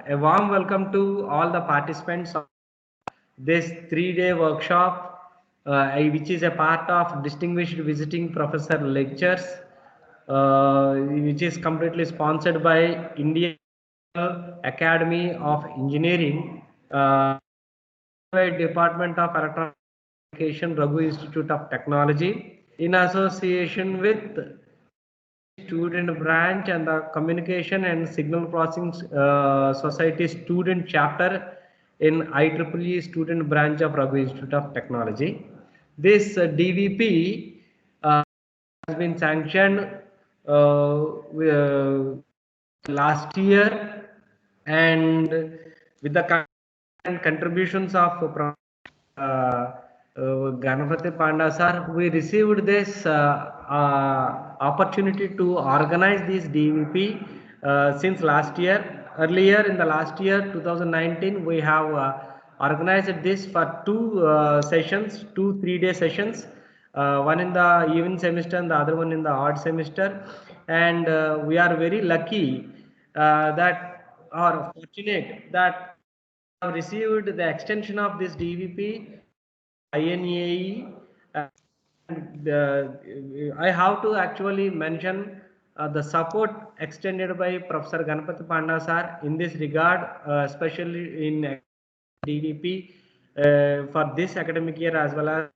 A warm welcome to all the participants of this 3-day workshop, which is a part of Distinguished Visiting Professor Lectures, which is completely sponsored by Indian Academy of Engineering, by Department of Electronic Communication, Raghu Institute of Technology, in association with student branch and the Communication and Signal Processing Society student chapter in IEEE student branch of Raghu Institute of Technology. This DVP has been sanctioned last year, and with the contributions of Ganapati Panda sir, we received this opportunity to organize this DVP since last year. Earlier in the last year 2019, we have organized this for two sessions, 3-day sessions, one in the even semester and the other one in the odd semester. And we are very lucky that, or fortunate that, have received the extension of this DVP INAE. And I have to actually mention the support extended by Professor Ganapati Panda sir in this regard, especially in DVP for this academic year as well as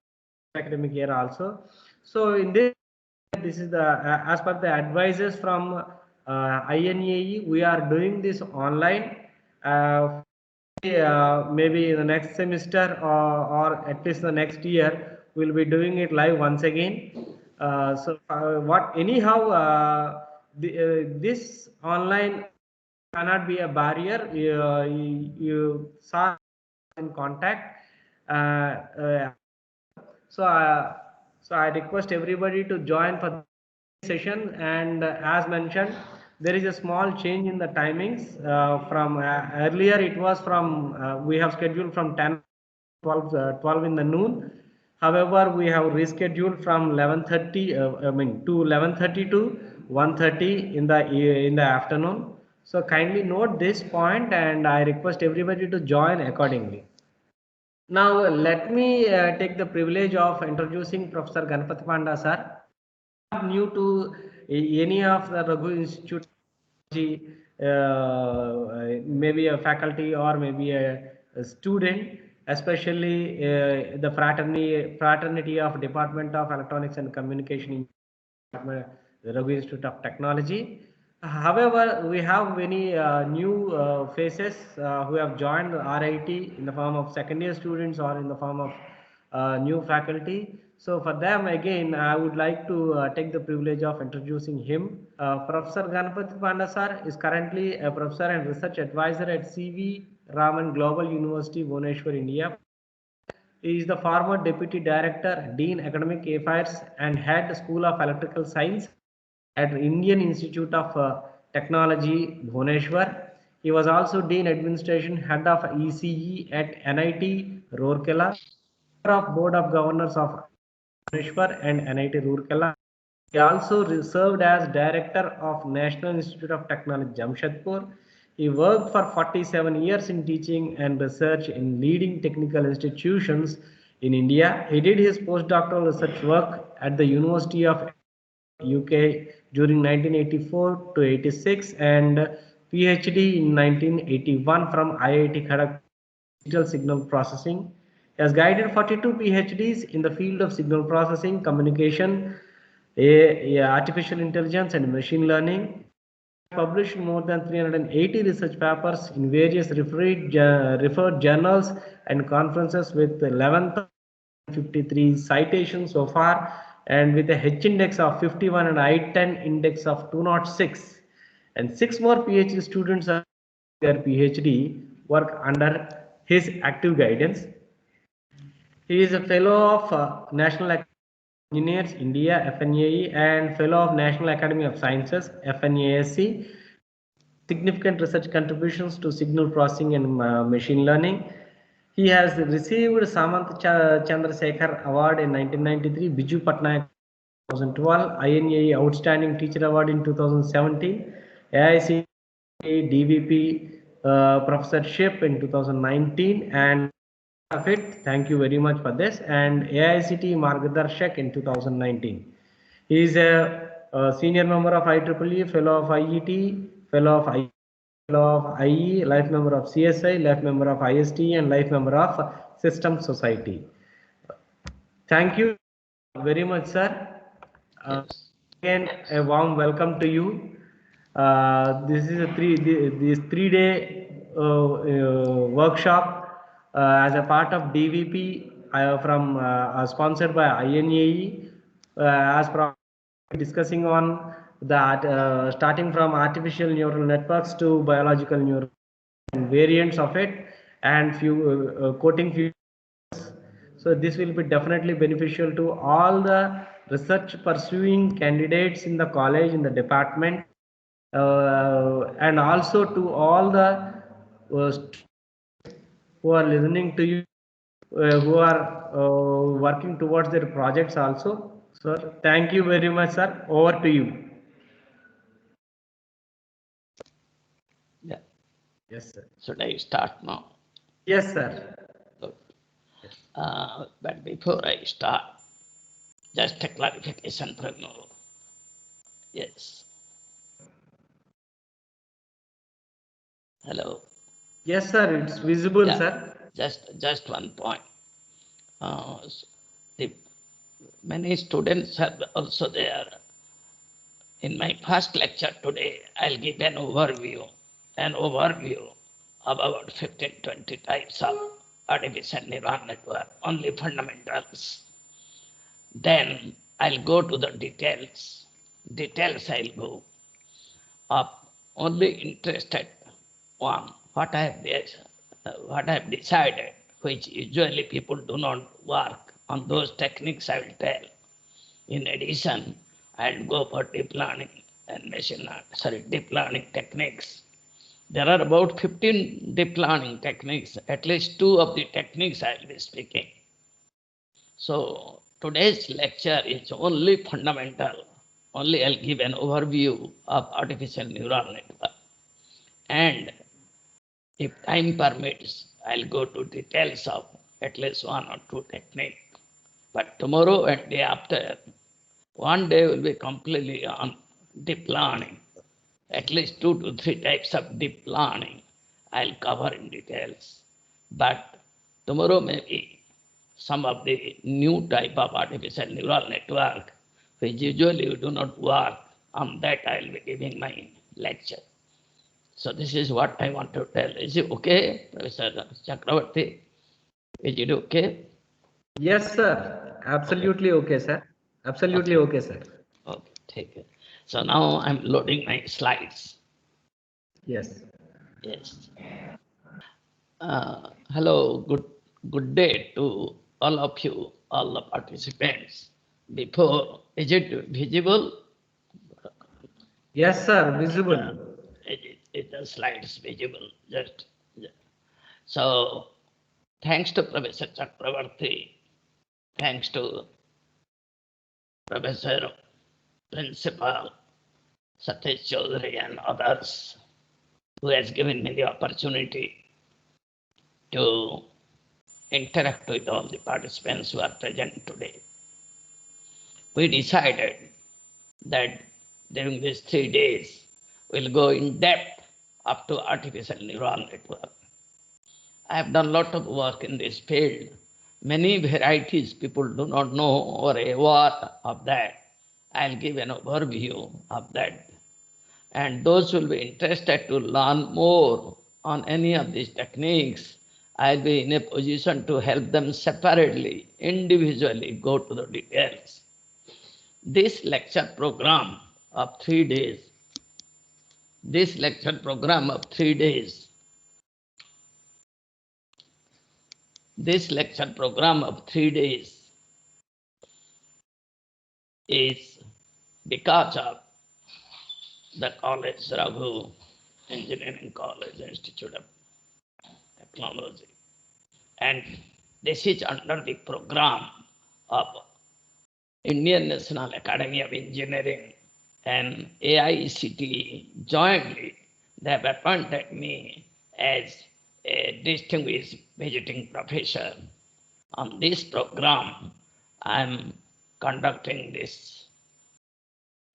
academic year also. So in this is the as per the advices from INAE, we are doing this online. Maybe in the next semester or at least the next year, we'll be doing it live once again. This online cannot be a barrier. You saw in contact. Uh, uh, so I request everybody to join for the session. And as mentioned, there is a small change in the timings. From earlier, it was from we have scheduled from 12 in the noon. However, we have rescheduled from 11:30. To 11:30 to 1:30 in the afternoon. So kindly note this point, and I request everybody to join accordingly. Now, let me take the privilege of introducing Professor Ganapati Panda sir. New to any of the Raghu Institute, maybe a faculty or maybe a student, especially the fraternity of Department of Electronics and Communication, the Raghu Institute of Technology. However, we have many new faces who have joined RIT in the form of second year students or in the form of new faculty. So for them, again, I would like to take the privilege of introducing him. Professor Ganapati Panda sir is currently a professor and research advisor at CV Raman Global University, Bhubaneswar, India. He is the former Deputy Director, Dean Academic Affairs and Head School of Electrical Science at Indian Institute of Technology, Bhubaneswar. He was also Dean Administration Head of ECE at NIT Rourkela, member of Board of Governors of Bhubaneswar and NIT Rourkela. He also served as Director of National Institute of Technology, Jamshedpur. He worked for 47 years in teaching and research in leading technical institutions in India. He did his postdoctoral research work at the University of UK during 1984 to 86 and PhD in 1981 from IIT Kharagpur digital signal processing. He has guided 42 PhDs in the field of signal processing, communication, artificial intelligence and machine learning. Published more than 380 research papers in various referred journals and conferences with 11,053 citations so far, and with a H index of 51 and I-10 index of 206. And 6 more PhD students are their PhD work under his active guidance. He is a fellow of National Academy of Engineers India, FNAE, and fellow of National Academy of Sciences, FNASC. Significant research contributions to signal processing and machine learning. He has received Samant Chandrasekhar Award in 1993, Biju Patnaik 2012, INAE Outstanding Teacher Award in 2017, AIC DVP professorship in 2019 and of it. Thank you very much for this. And AICT Margdarshak in 2019. He is a senior member of IEEE, fellow of IET, fellow of IE, life member of CSI, life member of IST, and life member of System Society. Thank you very much, sir. Yes. Again, a warm welcome to you. This is a this 3-day workshop as a part of DVP from sponsored by INAE as discussing on that starting from artificial neural networks to biological neural and variants of it and few quoting few. So this will be definitely beneficial to all the research pursuing candidates in the college, in the department, and also to all the who are listening to you, who are working towards their projects also. Sir, thank you very much, sir. Over to you. Yeah. Yes, sir. Should I start now? Yes, sir. Good. But before I start, just a clarification from you. Yes. Hello. Yes, sir. It's visible, Yeah. sir. Just one point. The many students are also there. In my first lecture today, I'll give an overview of about 15-20 types of artificial neural network, only fundamentals. Then I'll go to the details. I'll go up. Only interested one, what I have decided, which usually people do not work on those techniques I will tell. In addition, I'll go for deep learning and deep learning techniques. There are about 15 deep learning techniques, at least 2 of the techniques I will be speaking. So today's lecture is only fundamental. Only I'll give an overview of artificial neural network. And if time permits, I'll go to details of at least 1 or 2 techniques. But tomorrow and day after, one day will be completely on deep learning. At least 2 to 3 types of deep learning I'll cover in details. But tomorrow maybe some of the new type of artificial neural network, which usually we do not work, on that I'll be giving my lecture. So this is what I want to tell. Is it okay, Professor Chakravarti? Is it okay? Yes, sir. Absolutely okay, sir. Absolutely okay, sir. Okay, take it. So now I'm loading my slides. Yes. Yes. Hello, good day to all of you, all the participants. Before, is it visible? Yes, sir. Visible. It the slides visible. So, thanks to Professor Chakravarti, thanks to Professor Principal Satish Chaudhary and others who has given me the opportunity to interact with all the participants who are present today. We decided that during these 3 days, we'll go in depth up to artificial neural network. I have done a lot of work in this field. Many varieties people do not know or aware of that. I'll give an overview of that. And those who will be interested to learn more on any of these techniques, I'll be in a position to help them separately, individually go to the details. This lecture program of 3 days, is because of the college, Raghu Engineering College, Institute of Technology. And this is under the program of Indian National Academy of Engineering and AICTE jointly. They have appointed me as a distinguished visiting professor. On this program, I am conducting this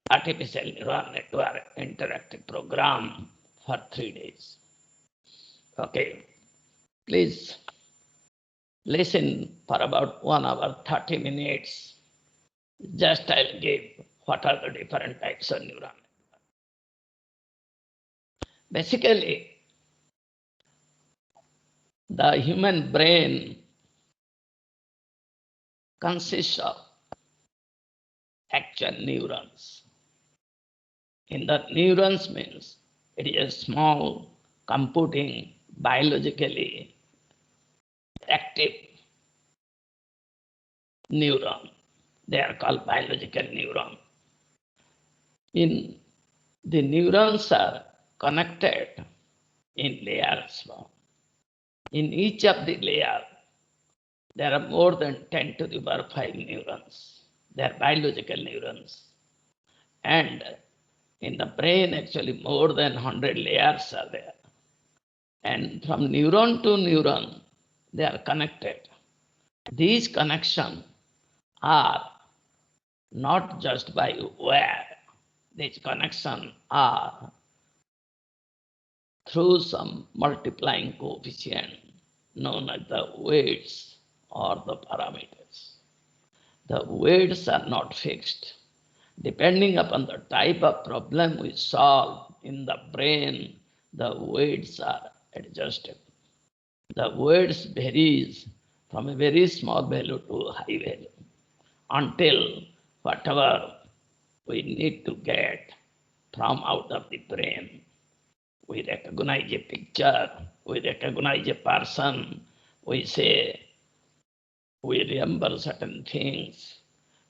artificial neural network interactive program for 3 days. Okay, please listen for about 1 hour, 30 minutes. Just I'll give what are the different types of neural network. Basically, the human brain consists of actual neurons. In the neurons means it is a small computing biologically active neuron. They are called biological neuron. In the neurons are connected in layers. In each of the layer, there are more than 10 to the power 5 neurons. They are biological neurons. And in the brain, actually more than 100 layers are there. And from neuron to neuron, they are connected. These connections are not just by wire. These connections are through some multiplying coefficient known as the weights or the parameters. The weights are not fixed. Depending upon the type of problem we solve in the brain, the weights are adjusted. The weights varies from a very small value to a high value until whatever we need to get from out of the brain. We recognize a picture, we recognize a person, we say, we remember certain things,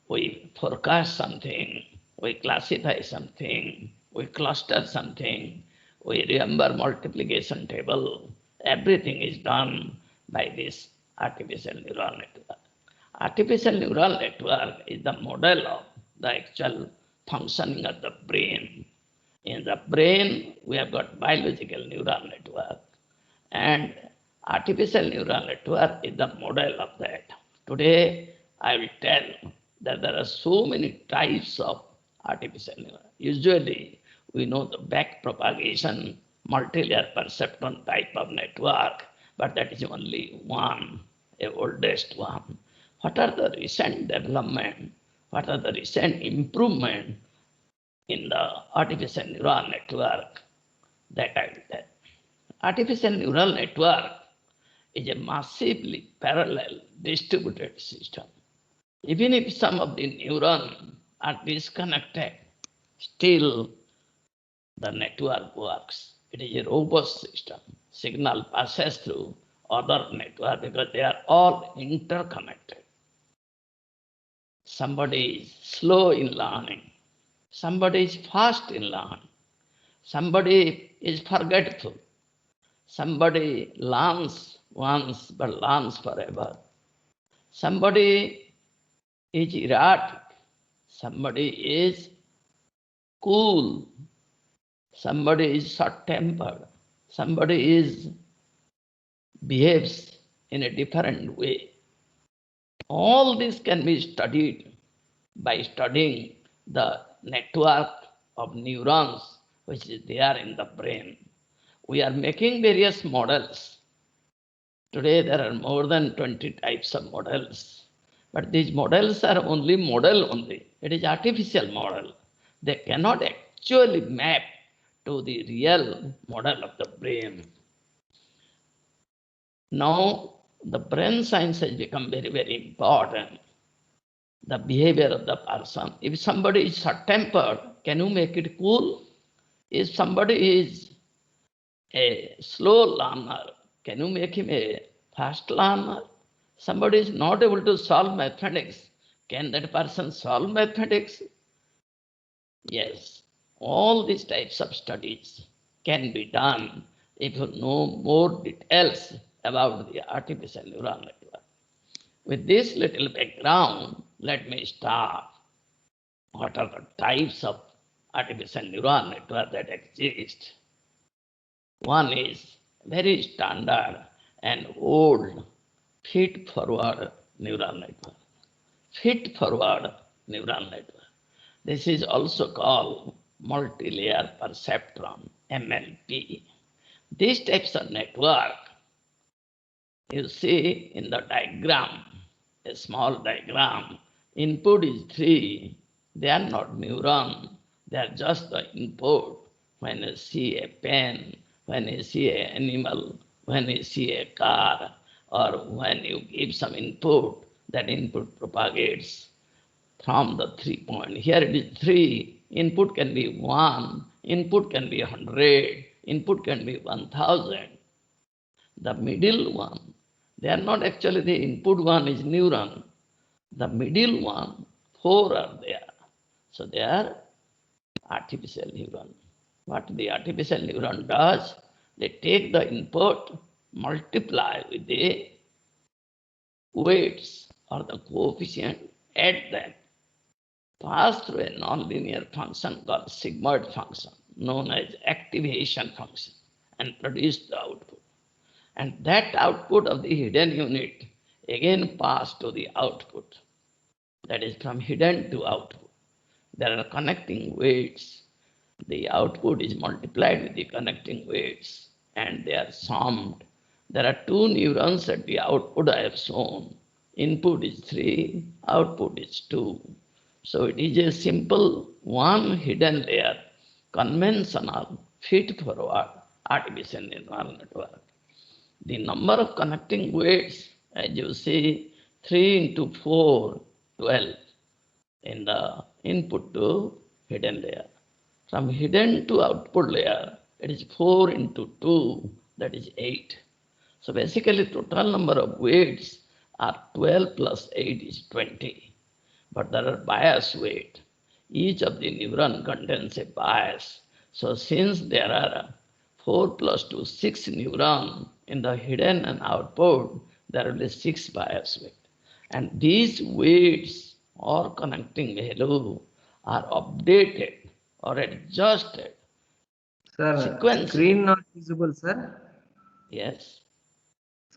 we forecast something, we classify something, we cluster something, we remember multiplication table. Everything is done by this artificial neural network. Artificial neural network is the model of the actual functioning of the brain. In the brain, we have got biological neural network, and artificial neural network is the model of that. Today, I will tell that there are so many types of artificial neural. Usually, we know the back propagation, multi-layer perceptron type of network, but that is only one, a oldest one. What are the recent development? What are the recent improvement in the artificial neural network that I will tell? Artificial neural network is a massively parallel distributed system. Even if some of the neurons are disconnected, still the network works. It is a robust system. Signal passes through other network because they are all interconnected. Somebody is slow in learning. Somebody is fast in learning. Somebody is forgetful. Somebody learns once but learns forever. Somebody is erratic. Somebody is cool. Somebody is short-tempered. Somebody behaves in a different way. All this can be studied by studying the network of neurons which is there in the brain. We are making various models. Today there are more than 20 types of models. But these models are only model only. It is artificial model. They cannot actually map to the real model of the brain. Now the brain science has become very, very important. The behavior of the person. If somebody is short-tempered, can you make it cool? If somebody is a slow learner, can you make him a fast learner? Somebody is not able to solve mathematics. Can that person solve mathematics? Yes, all these types of studies can be done if you know more details about the artificial neural network. With this little background, let me start. What are the types of artificial neural network that exist? One is very standard and old feed-forward neural network. Feed-forward neural network. This is also called multi-layer perceptron, MLP. These types of network, you see in the diagram, a small diagram, input is 3. They are not neuron, they are just the input. When you see a pen, when you see an animal, when you see a car, or when you give some input, that input propagates from the 3 point. Here it is 3. Input can be 1, input can be 100, input can be 1000. The middle one, they are not actually the input one is neuron. The middle one, 4 are there. So they are artificial neuron. What the artificial neuron does, they take the input, multiply with the weights or the coefficient, add them, pass through a nonlinear function called sigmoid function, known as activation function, and produce the output. And that output of the hidden unit again pass to the output. That is from hidden to output. There are connecting weights. The output is multiplied with the connecting weights and they are summed. There are 2 neurons at the output I have shown. Input is 3, output is 2. So it is a simple one hidden layer, conventional feed-forward artificial neural network. The number of connecting weights, as you see, 3 into 4, 12 in the input to hidden layer. From hidden to output layer, it is 4 into 2, that is 8. So basically, total number of weights are 12 plus 8 is 20. But there are bias weight. Each of the neuron contains a bias. So since there are 4 plus 2, 6 neuron in the hidden and output, there will be 6 bias weight. And these weights or connecting value are updated or adjusted. Sir, Sequentially. screen not visible, sir. Yes.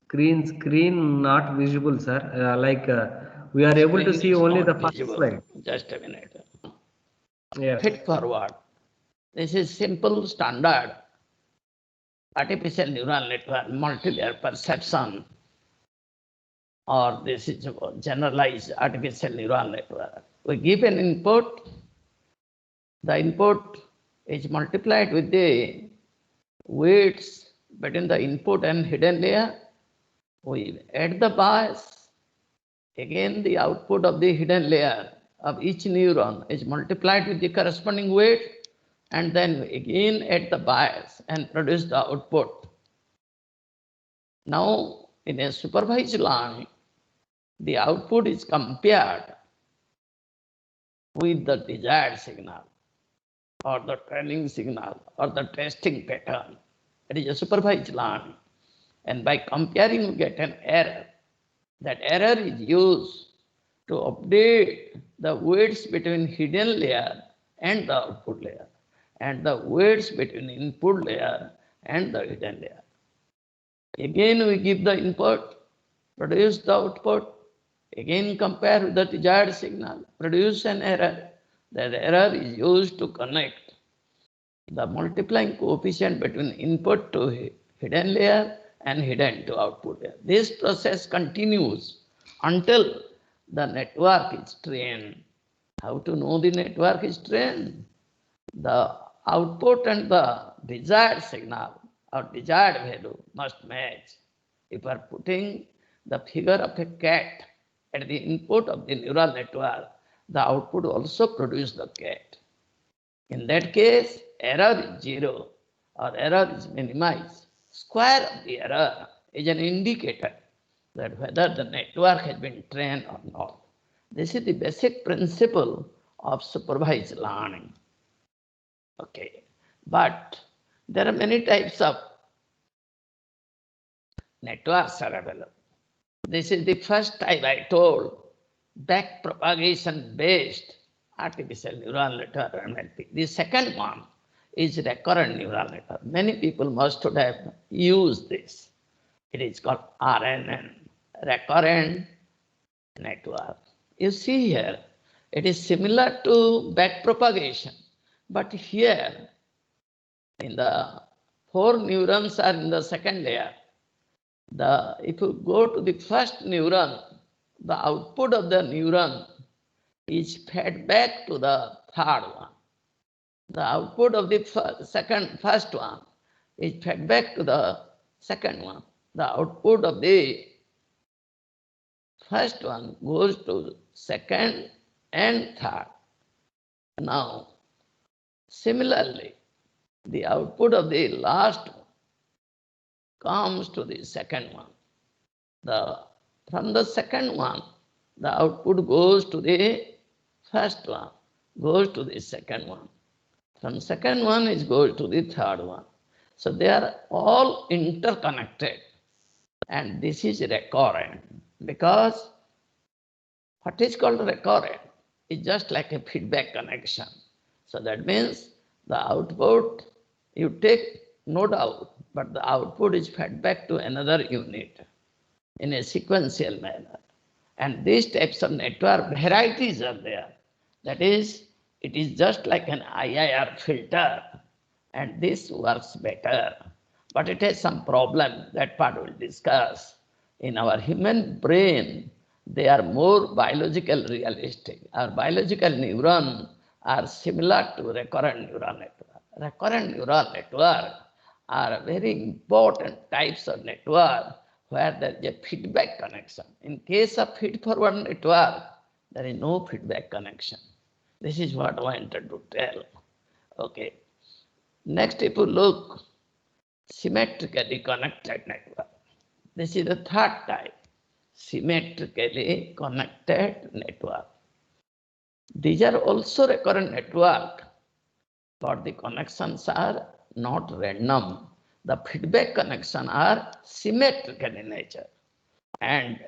Screen not visible, sir. We are able to Screen see is only not the first visible. slide. Just a minute. Yes. Feed forward. This is simple standard artificial neural network, multi-layer perception, or this is generalized artificial neural network. We give an input, the input is multiplied with the weights between the input and hidden layer. We add the bias, again the output of the hidden layer of each neuron is multiplied with the corresponding weight, and then again add the bias and produce the output. Now, in a supervised learning, the output is compared with the desired signal or the training signal or the testing pattern. It is a supervised learning. And by comparing, you get an error. That error is used to update the weights between hidden layer and the output layer, and the weights between input layer and the hidden layer. Again, we give the input, produce the output, again compare with the desired signal, produce an error. That error is used to connect the multiplying coefficient between input to hidden layer and hidden to output layer. This process continues until the network is trained. How to know the network is trained? The output and the desired signal or desired value must match. If we are putting the figure of a cat at the input of the neural network, the output also produces the cat. In that case, error is 0 or error is minimized. Square of the error is an indicator that whether the network has been trained or not. This is the basic principle of supervised learning. Okay, but there are many types of networks are available. This is the first type I told, backpropagation based artificial neural network, MLP. The second one is recurrent neural network. Many people must have used this. It is called RNN, recurrent network. You see here, it is similar to backpropagation, but here in the 4 neurons are in the second layer. If you go to the first neuron, the output of the neuron is fed back to the third one. The output of the first one is fed back to the second one. The output of the first one goes to second and third. Now, similarly, the output of the last one comes to the second one. From the second one, the output goes to the first one, goes to the second one. From second one, it goes to the third one. So they are all interconnected. And this is recurrent because what is called recurrent is just like a feedback connection. So that means the output you take, no doubt, but the output is fed back to another unit in a sequential manner. And these types of network varieties are there. That is, it is just like an IIR filter, and this works better. But it has some problem, that part we'll discuss. In our human brain, they are more biological realistic. Our biological neurons are similar to recurrent neural network. Recurrent neural network are very important types of network where there is a feedback connection. In case of feed-forward network, there is no feedback connection. This is what I wanted to tell. Okay. Next, if you look, symmetrically connected network. This is the third type, symmetrically connected network. These are also recurrent network, but the connections are not random. The feedback connections are symmetrical in nature. And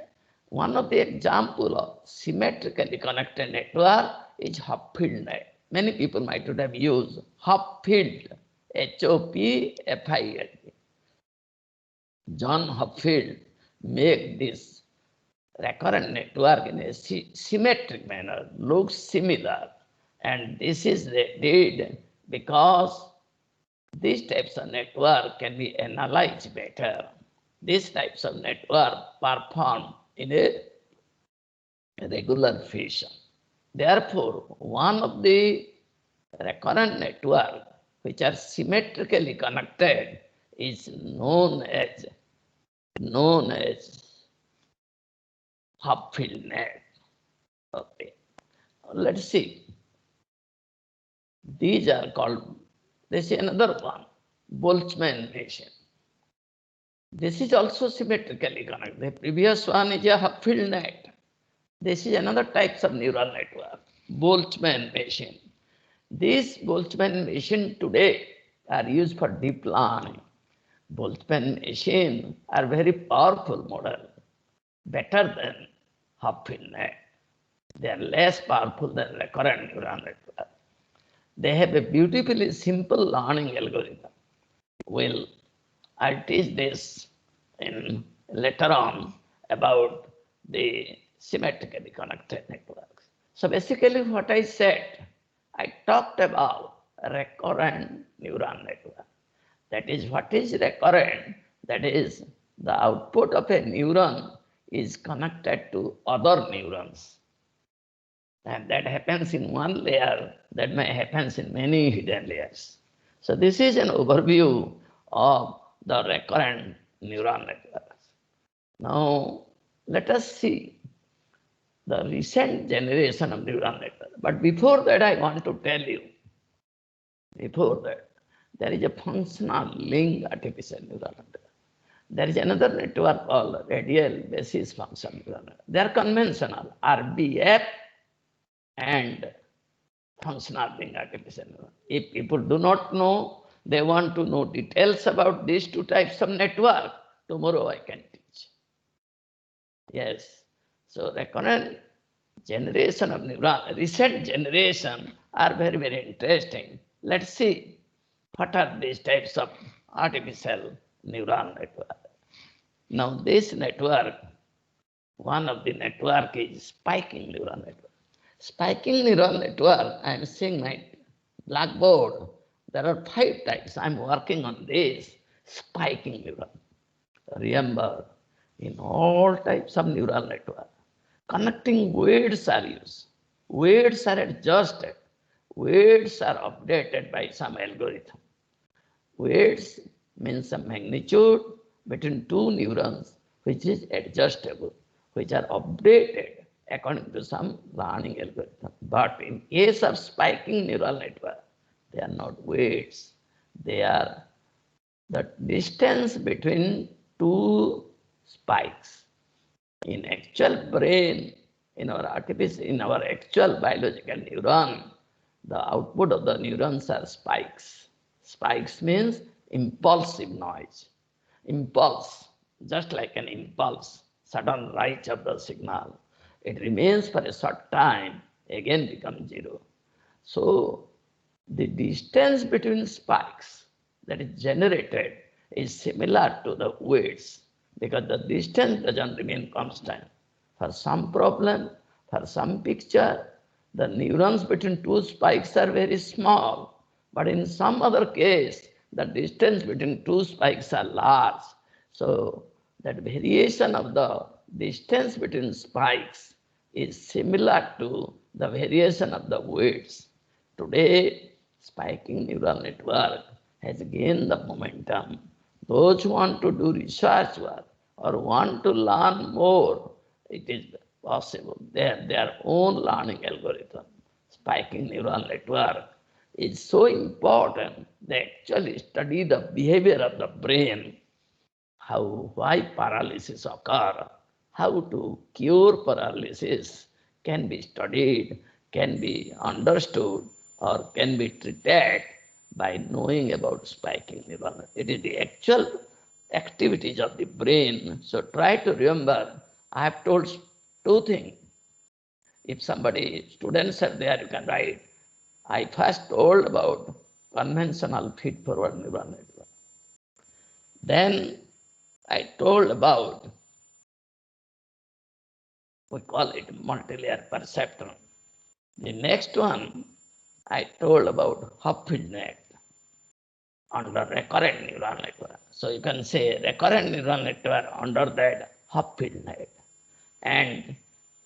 one of the examples of symmetrically connected network is Hopfield net. Many people might have used Hopfield, Hopfield. John Hopfield made this recurrent network in a symmetric manner, looks similar. And this is they did because these types of network can be analyzed better. These types of network perform in a regular fashion. Therefore, one of the recurrent network which are symmetrically connected is known as Hopfield net. Okay. Let's see. These are called, this is another one, Boltzmann machine. This is also symmetrically connected. The previous one is a Hopfield net. This is another type of neural network, Boltzmann machine. These Boltzmann machine today are used for deep learning. Boltzmann machine are very powerful model, better than Hopfield net. They are less powerful than recurrent neural network. They have a beautifully simple learning algorithm. Well, I'll teach this in later on about the symmetrically connected networks. So basically what I said, I talked about recurrent neural network. That is, what is recurrent? That is, the output of a neuron is connected to other neurons. And that happens in one layer, that may happen in many hidden layers. So this is an overview of the recurrent neural networks. Now, let us see the recent generation of neural networks. But before that, I want to tell you, before that, there is a functional link artificial neural network. There is another network called radial basis function neural network. They are conventional, RBF and functional link artificial neural. If people do not know, they want to know details about these two types of network, tomorrow I can teach. Yes. So recurrent generation of neuron, recent generation are very, very interesting. Let's see. What are these types of artificial neural network? Now this network, one of the network is spiking neural network. Spiking neural network, I am seeing my blackboard. There are 5 types. I am working on this spiking neural. Remember, in all types of neural network, connecting weights are used. Weights are adjusted. Weights are updated by some algorithm. Weights means a magnitude between 2 neurons which is adjustable, which are updated according to some learning algorithm. But in case of spiking neural network, they are not weights. They are the distance between 2 spikes. In actual brain, in our actual biological neuron, the output of the neurons are spikes. Spikes means impulsive noise. Impulse, just like an impulse, sudden rise of the signal. It remains for a short time, again becomes zero. So the distance between spikes that is generated is similar to the weights because the distance doesn't remain constant. For some problem, for some picture, the neurons between 2 spikes are very small, but in some other case, the distance between 2 spikes are large. So that variation of the distance between spikes is similar to the variation of the weights. Today, spiking neural network has gained the momentum. Those who want to do research work or want to learn more, it is possible. They have their own learning algorithm. Spiking neural network is so important. They actually study the behavior of the brain, why paralysis occur, how to cure paralysis can be studied, can be understood, or can be treated by knowing about spiking neuron. It is the actual activities of the brain. So try to remember, I have told 2 things. If students are there, you can write. I first told about conventional feed-forward neural network. Then I told about, we call it multilayer perceptron. The next one, I told about Hopfield net under recurrent neural network. So you can say recurrent neural network under that Hopfield net. And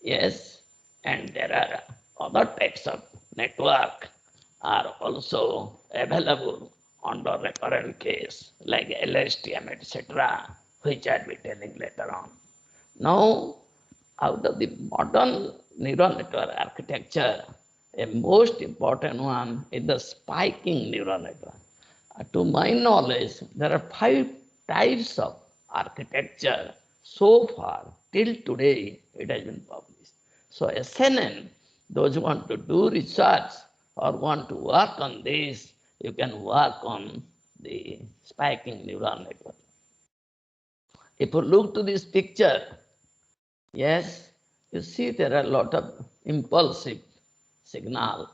yes, and there are other types of network are also available under recurrent case like LSTM, etc., which I'll be telling later on. Now, out of the modern neural network architecture, a most important one is the spiking neural network. To my knowledge, there are 5 types of architecture so far till today it has been published. So SNN, those who want to do research or want to work on this, you can work on the spiking neural network. If you look to this picture, yes, you see there are a lot of impulsive signal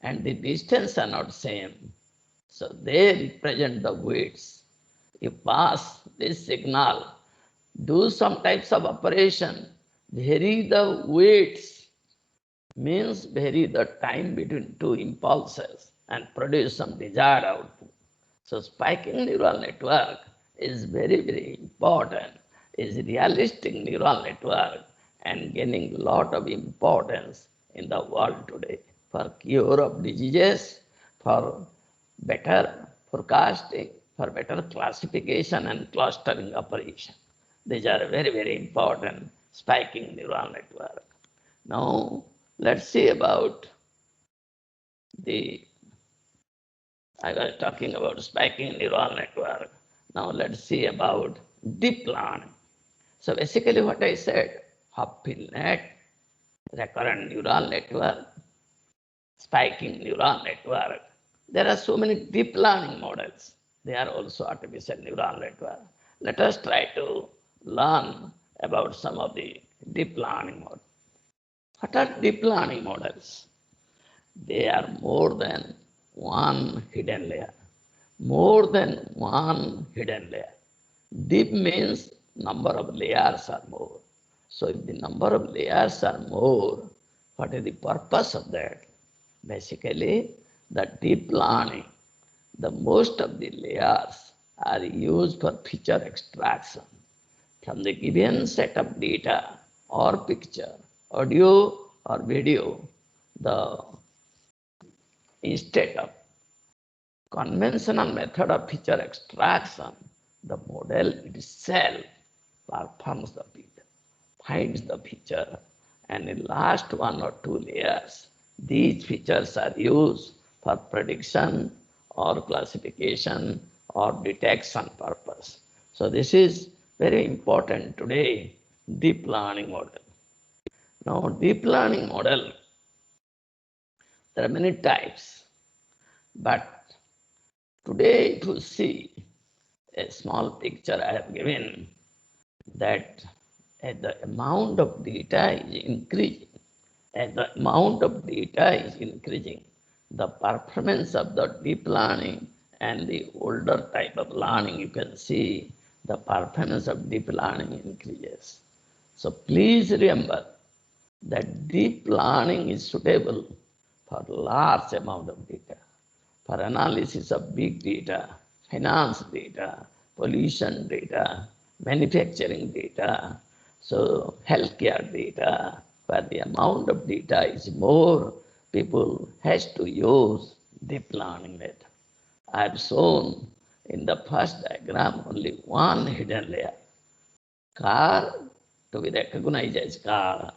and the distance are not same. So they represent the weights. You pass this signal, do some types of operation, vary the weights, means vary the time between 2 impulses and produce some desired output. So spiking neural network is very, very important, is realistic neural network and gaining a lot of importance in the world today for cure of diseases, for better forecasting, for better classification and clustering operation. These are very, very important spiking neural network. Now, let's see about I was talking about spiking neural network. Now let's see about deep learning. So basically what I said, Hopfield net, recurrent neural network, spiking neural network. There are so many deep learning models. They are also artificial neural network. Let us try to learn about some of the deep learning models. What are deep learning models? They are more than one hidden layer. more than one hidden layer. Deep means number of layers are more. So if the number of layers are more, what is the purpose of that? Basically, the deep learning, the most of the layers are used for feature extraction from the given set of data or picture, audio or video. The instead of conventional method of feature extraction, the model itself performs the feature, finds the feature, and in last one or two layers, these features are used for prediction or classification or detection purpose. So this is very important today, deep learning model. Now, deep learning model, there are many types, but today if you see a small picture I have given, that as the amount of data is increasing, as the amount of data is increasing, the performance of the deep learning and the older type of learning, you can see the performance of deep learning increases. So please remember that deep learning is suitable for large amount of data, for analysis of big data, finance data, pollution data, manufacturing data, so healthcare data, where the amount of data is more, people has to use deep learning method. I have shown in the first diagram only one hidden layer. Car to be recognized as car.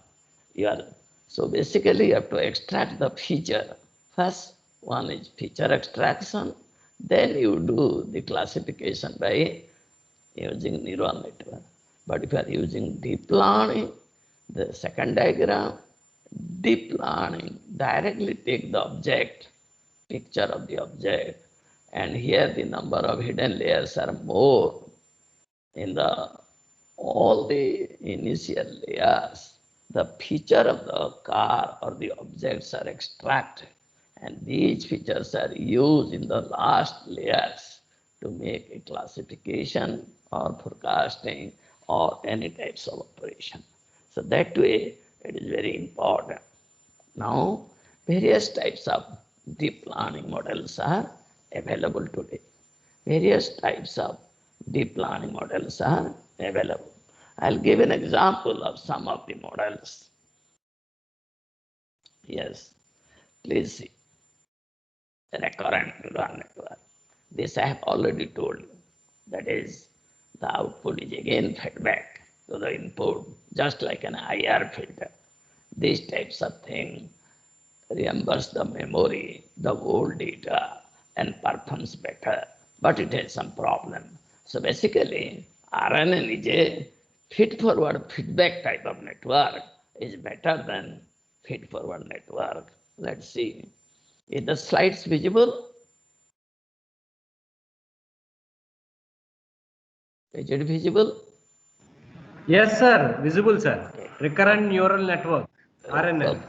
So basically you have to extract the feature. First one is feature extraction, then you do the classification by using neural network. But if you are using deep learning, the second diagram, deep learning directly take the object, picture of the object, and here the number of hidden layers are more in the all the initial layers. The feature of the car or the objects are extracted, and these features are used in the last layers to make a classification or forecasting or any types of operation. So that way it is very important. Now, various types of deep learning models are available today. Various types of deep learning models are available. I'll give an example of some of the models. Yes, please see. Recurrent neural network. This I have already told you. That is, the output is again feedback to the input, just like an IR filter. These types of things reimburse the memory, the old data, and performs better. But it has some problem. So basically, RNN is a feed-forward feedback type of network is better than feed-forward network. Let's see. Is the slides visible? Is it visible? Yes, sir. Visible, sir. Recurrent neural network, RNN. Okay.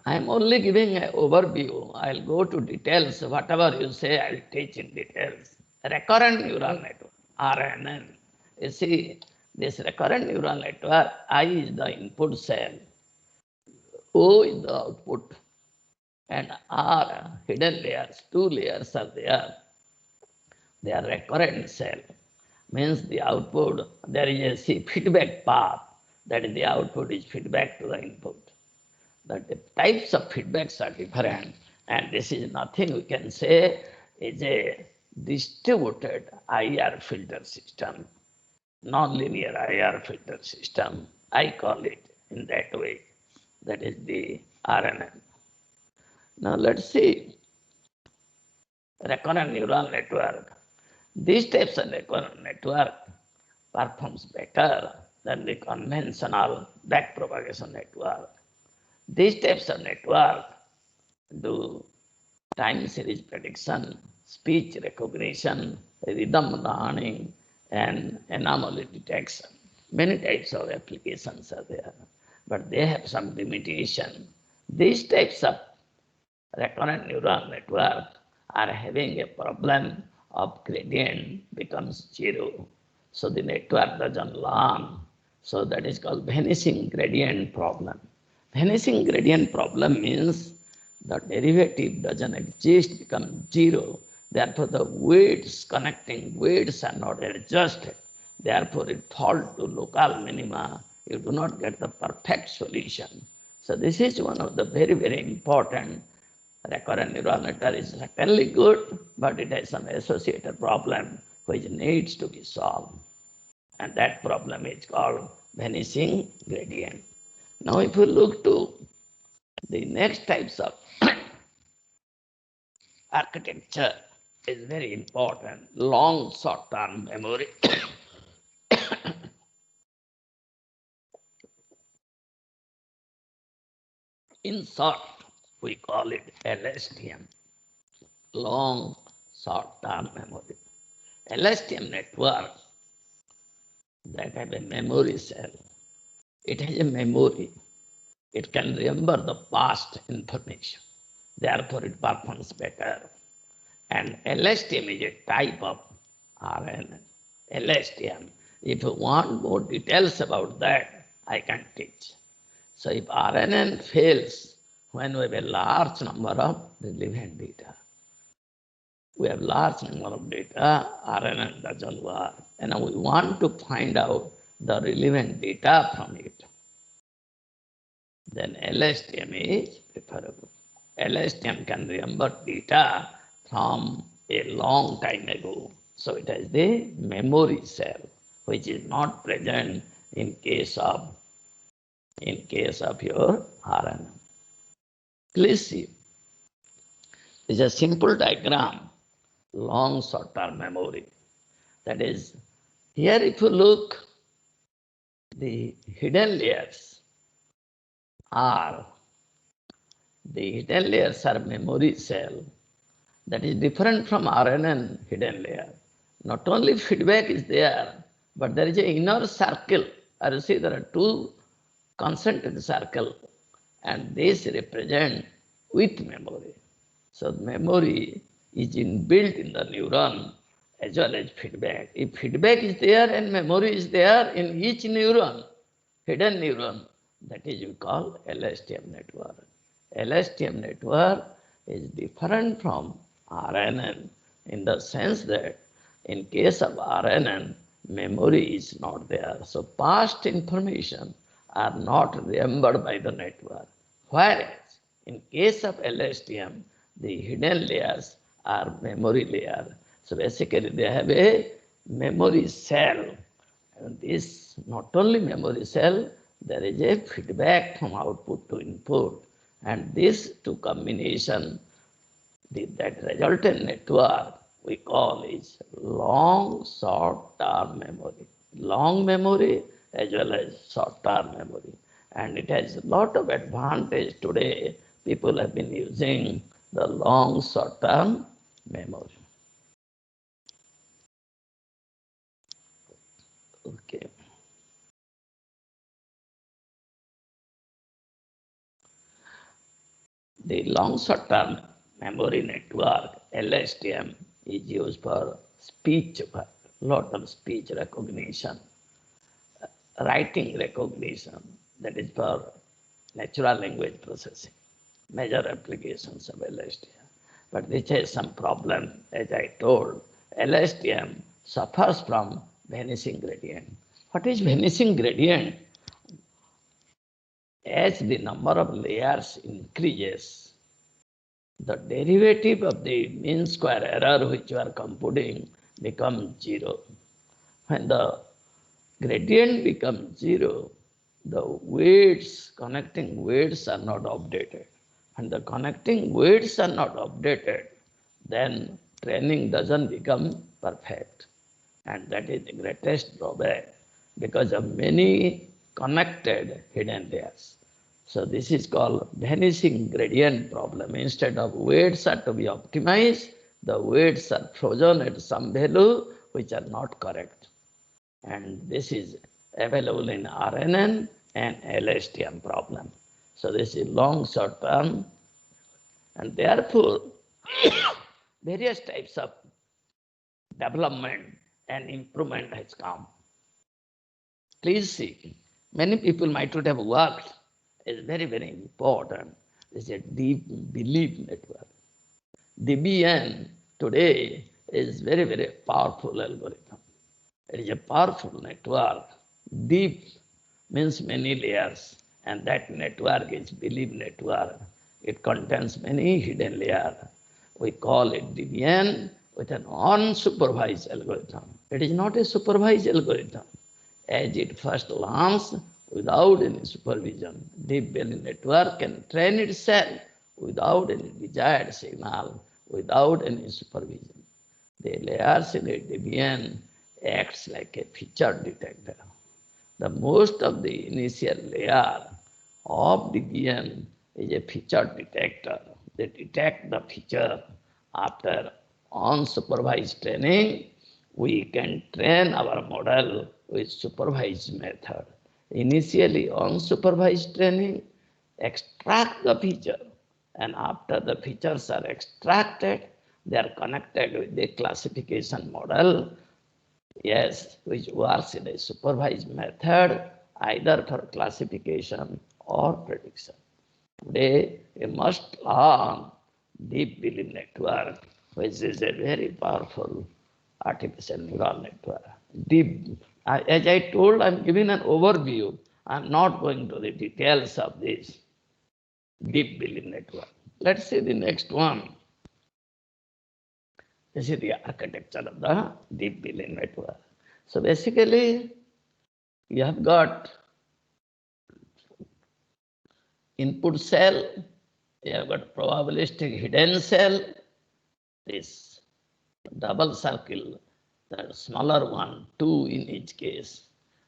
I am only giving an overview. I'll go to details. Whatever you say, I'll teach in details. Recurrent neural network, RNN. You see, this recurrent neural network, I is the input cell, O is the output, and R hidden layers, two layers are there. They are recurrent cell. Means the output, there is a feedback path. That is the output is feedback to the input. The types of feedbacks are different, and this is nothing we can say is a distributed IR filter system, non-linear IR filter system. I call it in that way. That is the RNN. Now let's see recurrent neural network. These types of recurrent network performs better than the conventional backpropagation network. These types of network do time series prediction, speech recognition, rhythm learning, and anomaly detection. Many types of applications are there, but they have some limitation. These types of recurrent neural network are having a problem of gradient becomes zero. So the network doesn't learn. So that is called vanishing gradient problem. Vanishing gradient problem means the derivative doesn't exist, becomes zero. Therefore, the weights, connecting weights are not adjusted. Therefore, it falls to local minima. You do not get the perfect solution. So this is one of the very, very important. Recurrent neural network is certainly good, but it has some associated problem which needs to be solved. And that problem is called vanishing gradient. Now, if you look to the next types of architecture is very important. Long short-term memory. In short, we call it LSTM, long short-term memory. LSTM network that have a memory cell. It has a memory. It can remember the past information. Therefore, it performs better. And LSTM is a type of RNN. LSTM. If you want more details about that, I can teach. So if RNN fails when we have a large number of relevant data, we have large number of data, RNN doesn't work. And we want to find out the relevant data from it. Then LSTM is preferable. LSTM can remember data from a long time ago. So it has the memory cell, which is not present in case of your RNN. Please see. It's a simple diagram, long short-term memory. That is, here if you look, the hidden layers are memory cell that is different from RNN hidden layer. Not only feedback is there, but there is an inner circle. Or you see there are two concentric circles, and this represent with memory. So memory is inbuilt in the neuron as well as feedback. If feedback is there and memory is there in each neuron, hidden neuron, that is we call LSTM network. LSTM network is different from RNN in the sense that in case of RNN, memory is not there. So past information are not remembered by the network. Whereas in case of LSTM, the hidden layers are memory layer. So basically they have a memory cell. And this not only memory cell, there is a feedback from output to input. And this two combination, that resultant network we call is long short-term memory. Long memory as well as short-term memory. And it has a lot of advantage today. People have been using the long short-term memory. Okay. The long short-term memory network, LSTM, is used for speech, a lot of speech recognition, writing recognition, that is for natural language processing, major applications of LSTM. But this has some problem, as I told. LSTM suffers from vanishing gradient. What is vanishing gradient? As the number of layers increases, the derivative of the mean square error which you are computing becomes zero. When the gradient becomes zero, the weights, connecting weights are not updated. When the connecting weights are not updated, then training doesn't become perfect. And that is the greatest drawback because of many connected hidden layers. So this is called vanishing gradient problem. Instead of weights are to be optimized, the weights are frozen at some value which are not correct. And this is available in RNN and LSTM problem. So this is long short term, and therefore various types of development and improvement has come. Please see, many people might not have worked. It's very, very important. It's a deep belief network. DBN today is very, very powerful algorithm. It is a powerful network. Deep means many layers, and that network is belief network. It contains many hidden layers. We call it DBN with an unsupervised algorithm. It is not a supervised algorithm. As it first learns without any supervision, deep belief network can train itself without any desired signal, without any supervision. The layers in a DBN acts like a feature detector. The most of the initial layer of DBN is a feature detector. They detect the feature. After unsupervised training, we can train our model with supervised method. Initially, unsupervised training, extract the feature, and after the features are extracted, they are connected with the classification model, yes, which works in a supervised method, either for classification or prediction. Today, we must learn deep belief network, which is a very powerful artificial neural network. Deep, as I told, I'm giving an overview. I'm not going to the details of this deep belief network. Let's see the next one. This is the architecture of the deep belief network. So basically, you have got input cell, you have got probabilistic hidden cell, this double circle, the smaller one, 2 in each case.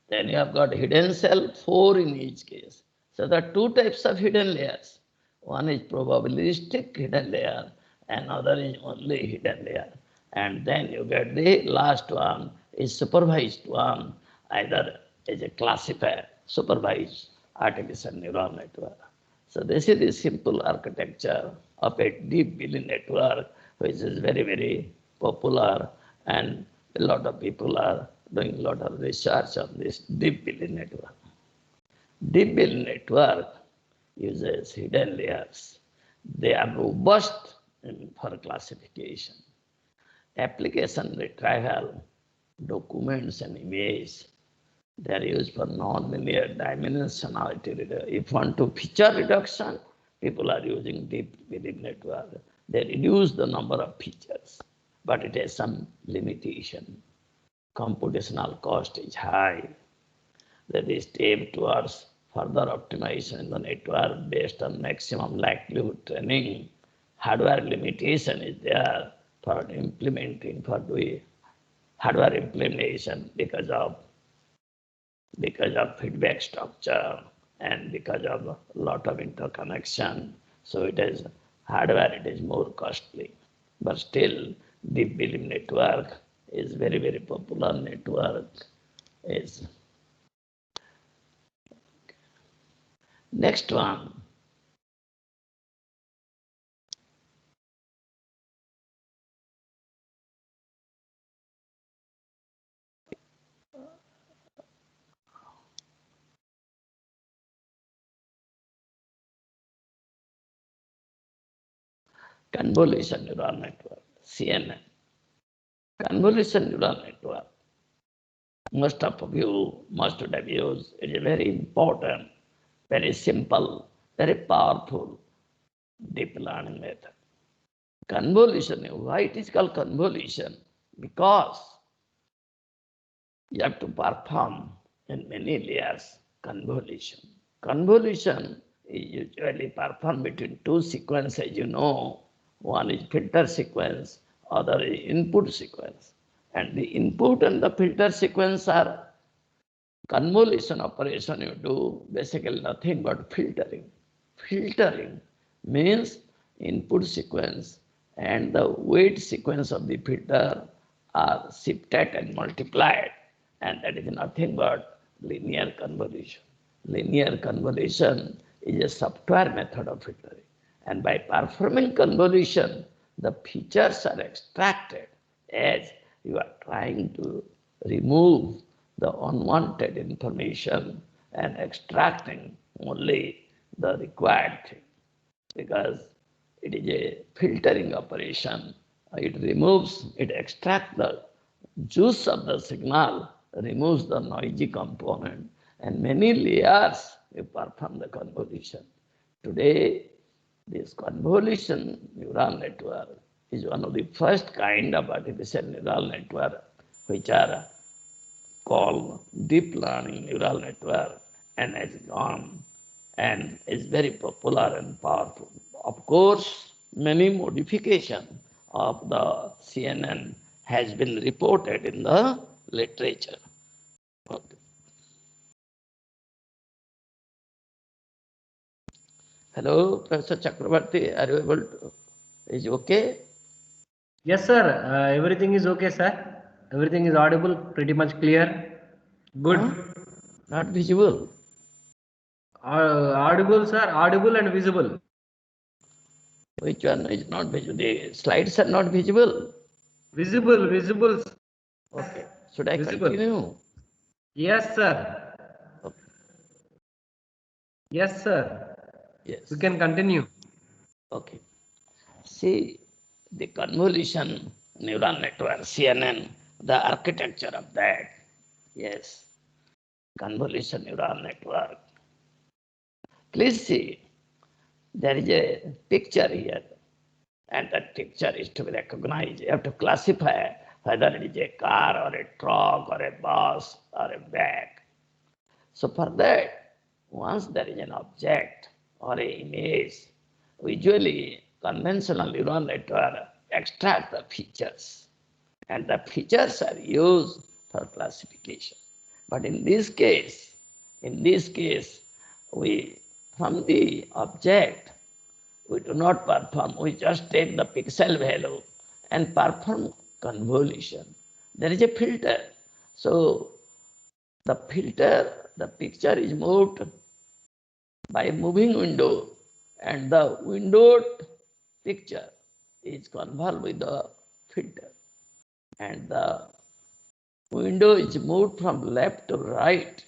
Then you have got hidden cell, 4 in each case. So there are two types of hidden layers. One is probabilistic hidden layer, another is only hidden layer. And then you get the last one is supervised one, either as a classifier, supervised artificial neural network. So this is the simple architecture of a deep belief network, which is very, very popular, and a lot of people are doing a lot of research on this deep belief network. Deep belief network uses hidden layers. They are robust for classification. Application retrieval, documents and images, they are used for nonlinear dimensionality. If want to feature reduction, people are using deep belief network. They reduce the number of features, but it has some limitation. Computational cost is high. That is step towards further optimization in the network based on maximum likelihood training. Hardware limitation is there for implementing, for doing hardware implementation because of feedback structure and because of a lot of interconnection. So it is hardware, it is more costly. But still, deep belief network is very, very popular network. Is next one. Convolution neural network, CNN. Convolution neural network. Most of you must have used. It is very important, very simple, very powerful deep learning method. Convolution, why it is called convolution? Because you have to perform in many layers convolution. Convolution is usually performed between two sequences, you know. One is filter sequence, other is input sequence. And the input and the filter sequence are convolution operation you do, basically nothing but filtering. Filtering means input sequence and the weight sequence of the filter are shifted and multiplied, and that is nothing but linear convolution. Linear convolution is a software method of filtering, and by performing convolution, the features are extracted as you are trying to remove the unwanted information and extracting only the required thing, because it is a filtering operation. It extracts the juice of the signal, removes the noisy component, and many layers you perform the convolution. Today, this convolution neural network is one of the first kind of artificial neural network which are called deep learning neural network and has gone and is very popular and powerful. Of course, many modification of the CNN has been reported in the literature. Okay. Hello, Professor Chakrabarti, are you able to? Is it okay? Yes, sir. Everything is okay, sir. Everything is audible, pretty much clear. Good. Huh? Not visible. Audible, sir. Audible and visible. Which one is not visible? The slides are not visible. Visible, visible, Okay. Should I visible. continue? Yes, sir. Okay. Yes, sir. Yes. We can continue. Okay. See, the convolution neural network, CNN, the architecture of that. Yes. Convolution neural network. Please see, there is a picture here, and that picture is to be recognized. You have to classify whether it is a car or a truck or a bus or a bag. So for that, once there is an object or an image, usually conventional neural network extract the features, and the features are used for classification. But in this case, we from the object we do not perform, we just take the pixel value and perform convolution. There is a filter. So the filter, the picture is moved by moving window, and the windowed picture is convolved with the filter, and the window is moved from left to right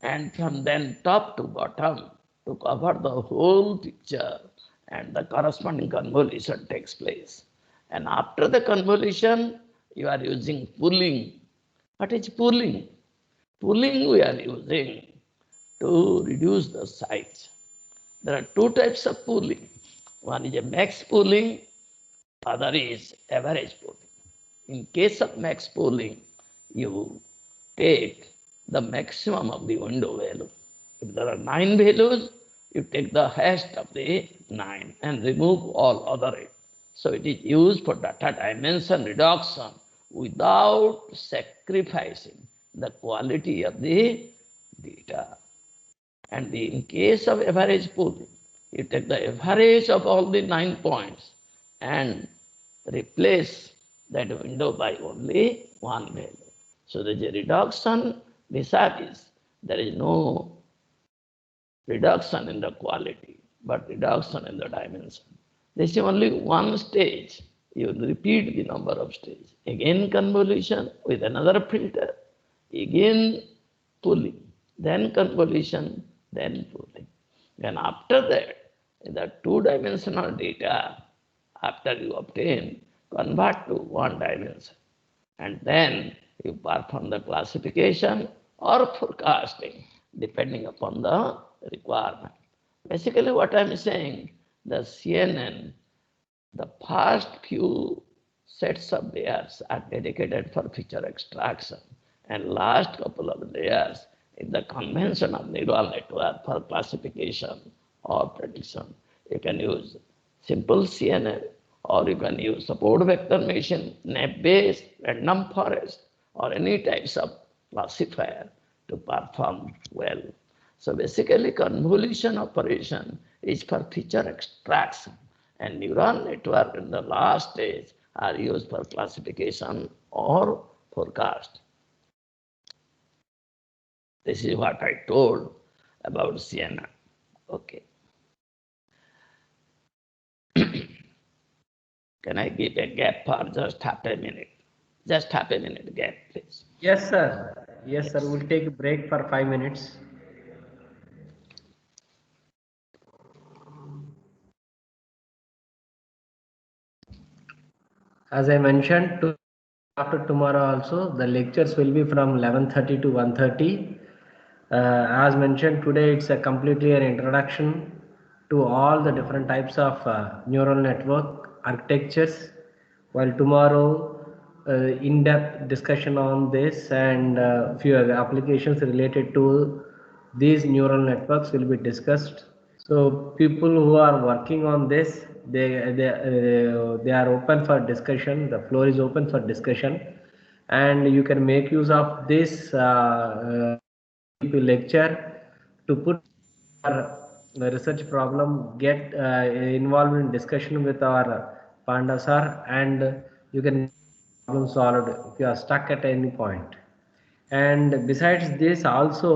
and from then top to bottom to cover the whole picture, and the corresponding convolution takes place. And after the convolution, you are using pooling. What is pooling? Pooling we are using to reduce the size. There are two types of pooling. One is a max pooling, other is average pooling. In case of max pooling, you take the maximum of the window value. If there are 9 values, you take the highest of the 9 and remove all other 8. So it is used for data dimension reduction without sacrificing the quality of the data. And in case of average pooling, you take the average of all the 9 points and replace that window by only one value. So there is a reduction vis-a-vis. There is no reduction in the quality, but reduction in the dimension. This is only one stage. You repeat the number of stages. Again convolution with another filter. Again pooling. Then convolution, then pooling. And after that, the two-dimensional data, after you obtain, convert to one dimension. And then you perform the classification or forecasting, depending upon the requirement. Basically, what I'm saying, the CNN, the first few sets of layers are dedicated for feature extraction, and last couple of layers in the convention of neural network for classification or prediction. You can use simple CNN, or you can use support vector machine, NAP-based, random forest, or any types of classifier to perform well. So basically, convolution operation is for feature extraction, and neural network in the last stage are used for classification or forecast. This is what I told about CNN. Okay. Can I give a gap for just half a minute? Just half a minute gap, please. Yes, sir. Yes, sir. We'll take a break for 5 minutes. As I mentioned, after tomorrow also, the lectures will be from 11:30 to 1:30. As mentioned, today it's a completely an introduction to all the different types of neural network architectures, while tomorrow in-depth discussion on this and few other applications related to these neural networks will be discussed. So people who are working on this, they are open for discussion. The floor is open for discussion, and you can make use of this lecture to put our research problem, get involved in discussion with our Panda sir, and you can problem solved if you are stuck at any point. And besides this also,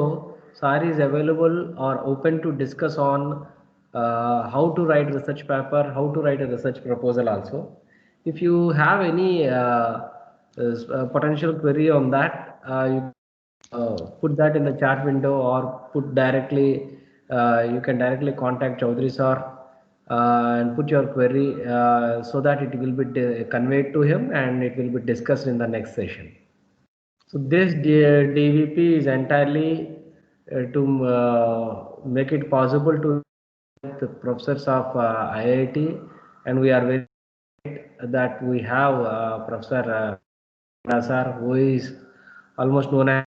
SAR is available or open to discuss on how to write research paper, how to write a research proposal also. If you have any potential query on that, you put that in the chat window or put directly, you can directly contact Chaudhary sir and put your query so that it will be conveyed to him and it will be discussed in the next session. So this DVP is entirely to make it possible to the professors of IIT, and we are very that we have Professor Nasar, who is almost known as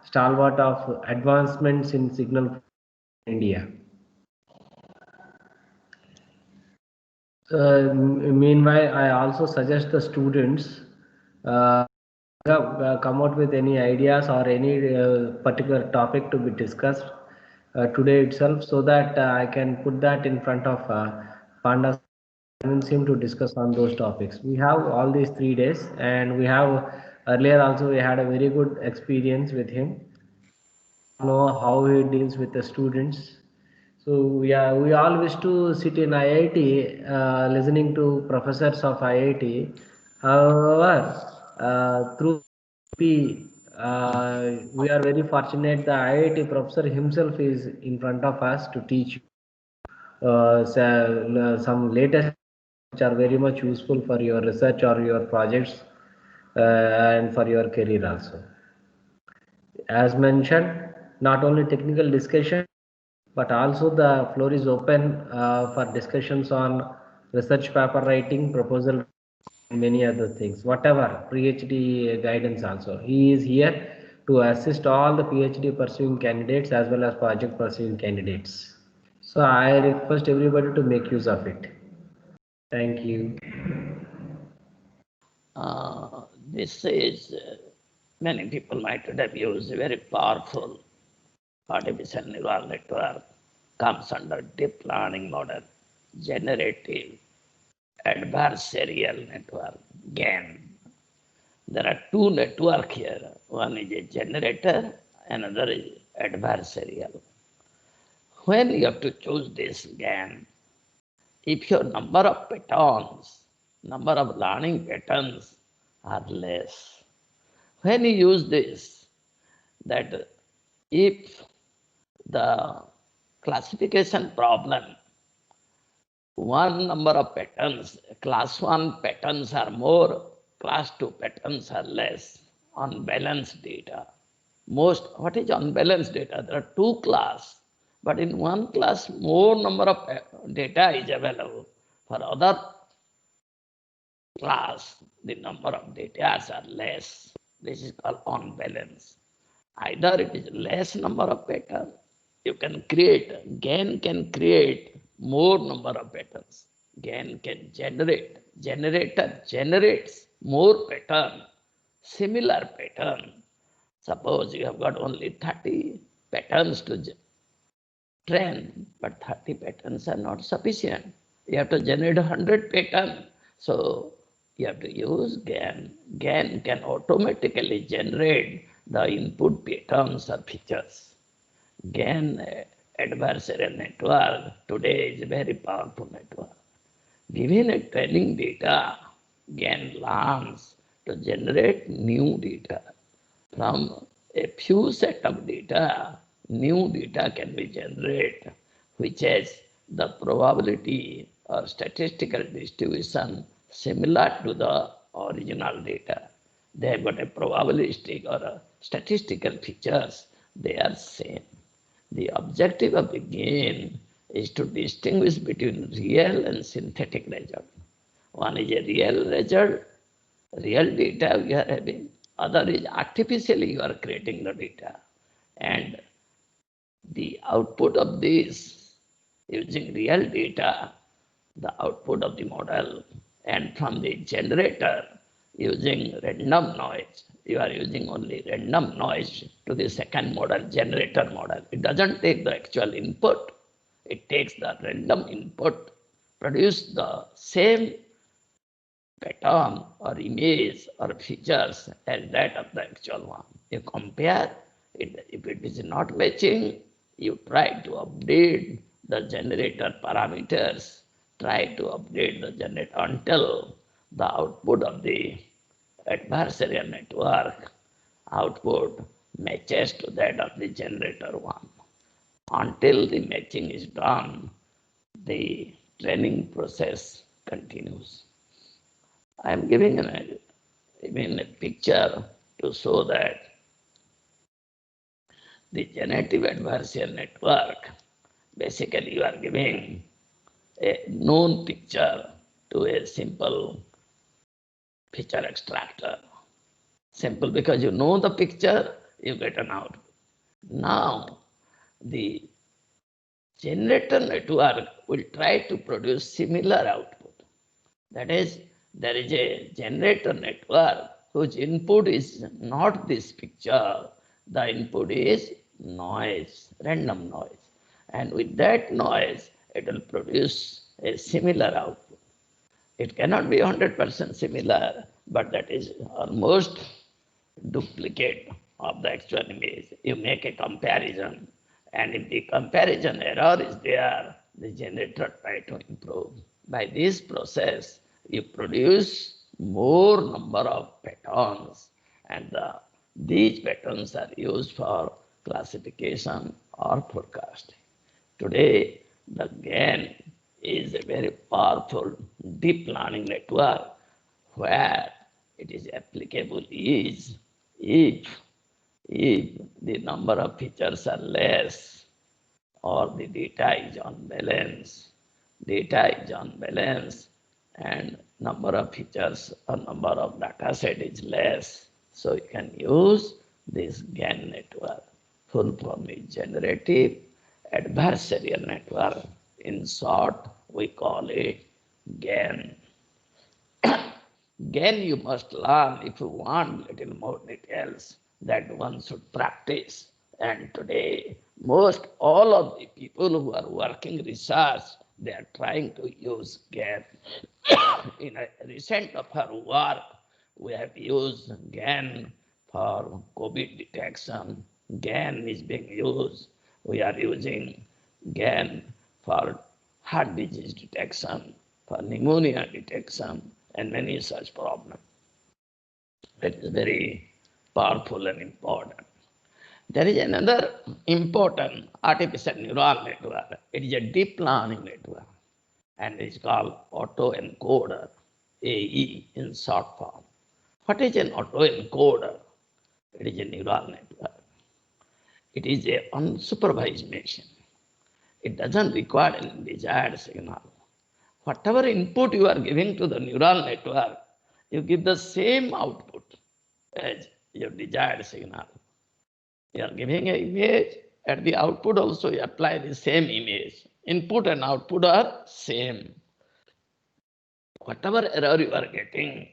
stalwart of advancements in signal in India. Meanwhile, I also suggest the students come out with any ideas or any particular topic to be discussed today itself, so that I can put that in front of Panda, convince him to discuss on those topics. We have all these 3 days, and we have earlier also we had a very good experience with him. Know how he deals with the students. So yeah, we all wish to sit in IIT, listening to professors of IIT. However, through P, we are very fortunate. The IIT professor himself is in front of us to teach some latest which are very much useful for your research or your projects and for your career also. As mentioned, not only technical discussion, but also the floor is open for discussions on research paper writing, proposal, and many other things, whatever, PhD guidance also. He is here to assist all the PhD pursuing candidates as well as project pursuing candidates. So I request everybody to make use of it. Thank you. This is, many people might have used a very powerful artificial neural network, comes under deep learning model, generative adversarial network, GAN. There are two networks here. One is a generator, another is adversarial. When you have to choose this GAN, if your number of patterns, number of learning patterns are less, when you use this, that if the classification problem, one number of patterns, class 1 patterns are more, class 2 patterns are less, unbalanced data. What is unbalanced data? There are two classes, but in one class, more number of data is available. For other class, the number of data are less. This is called unbalance. Either it is less number of patterns, you can create, GAN can create more number of patterns. GAN can generator generates more pattern, similar pattern. Suppose you have got only 30 patterns to train, but 30 patterns are not sufficient. You have to generate 100 patterns. So you have to use GAN. GAN can automatically generate the input patterns or features. GAN adversarial network today is a very powerful network. Given a training data, GAN learns to generate new data. From a few set of data, new data can be generated, which has the probability or statistical distribution similar to the original data. They have got a probabilistic or a statistical features, they are same. The objective of the GAN is to distinguish between real and synthetic result. One is a real result, real data we are having. Other is artificially you are creating the data. And the output of this using real data, the output of the model, and from the generator using random noise. You are using only random noise to the second model, generator model. It doesn't take the actual input. It takes the random input, produce the same pattern or image or features as that of the actual one. You compare it. If it is not matching, you try to update the generator parameters, try to update the generator until the output of the adversarial network output matches to that of the generator one. Until the matching is done, the training process continues. I am giving a picture to show that the generative adversarial network, basically you are giving a known picture to a simple feature extractor. Simple because you know the picture, you get an output. Now, the generator network will try to produce similar output. That is, there is a generator network whose input is not this picture. The input is noise, random noise. And with that noise, it will produce a similar output. It cannot be 100% similar, but that is almost duplicate of the actual image. You make a comparison, and if the comparison error is there, the generator try to improve. By this process, you produce more number of patterns, and these patterns are used for classification or forecasting. Today, the GAN is a very powerful deep learning network where it is applicable is if the number of features are less or the data is unbalanced, and number of features or number of data set is less. So you can use this GAN network. Full form is generative adversarial network. In short, we call it GAN. GAN you must learn if you want little more details that one should practice. And today, most all of the people who are working research, they are trying to use GAN. In a recent of our work, we have used GAN for COVID detection. GAN is being used. We are using GAN for heart disease detection, for pneumonia detection, and many such problems. It is very powerful and important. There is another important artificial neural network. It is a deep learning network, and it is called autoencoder, AE in short form. What is an autoencoder? It is a neural network. It is a unsupervised machine. It doesn't require any desired signal. Whatever input you are giving to the neural network, you give the same output as your desired signal. You are giving an image, at the output also you apply the same image. Input and output are same. Whatever error you are getting,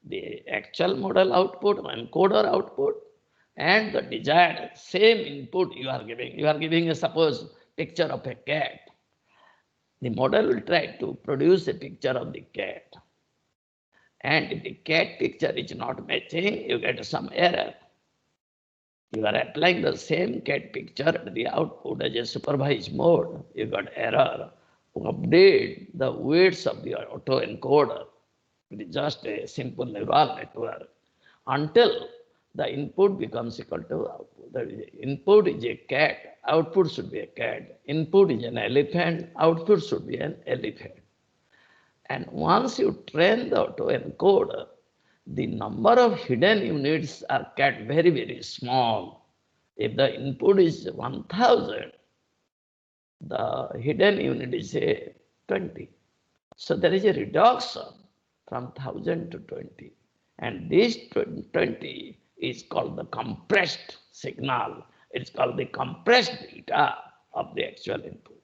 the actual model output, encoder output, and the desired same input you are giving. You are giving a suppose picture of a cat. The model will try to produce a picture of the cat. And if the cat picture is not matching, you get some error. You are applying the same cat picture at the output as a supervised mode. You got error. update the weights of the autoencoder. It is just a simple neural network until the input becomes equal to output. The input is a cat, output should be a cat. Input is an elephant, output should be an elephant. And once you train the autoencoder, the number of hidden units are kept very, very small. If the input is 1000, the hidden unit is say 20. So there is a reduction from 1000 to 20. And this 20 is called the compressed signal. It's called the compressed data of the actual input.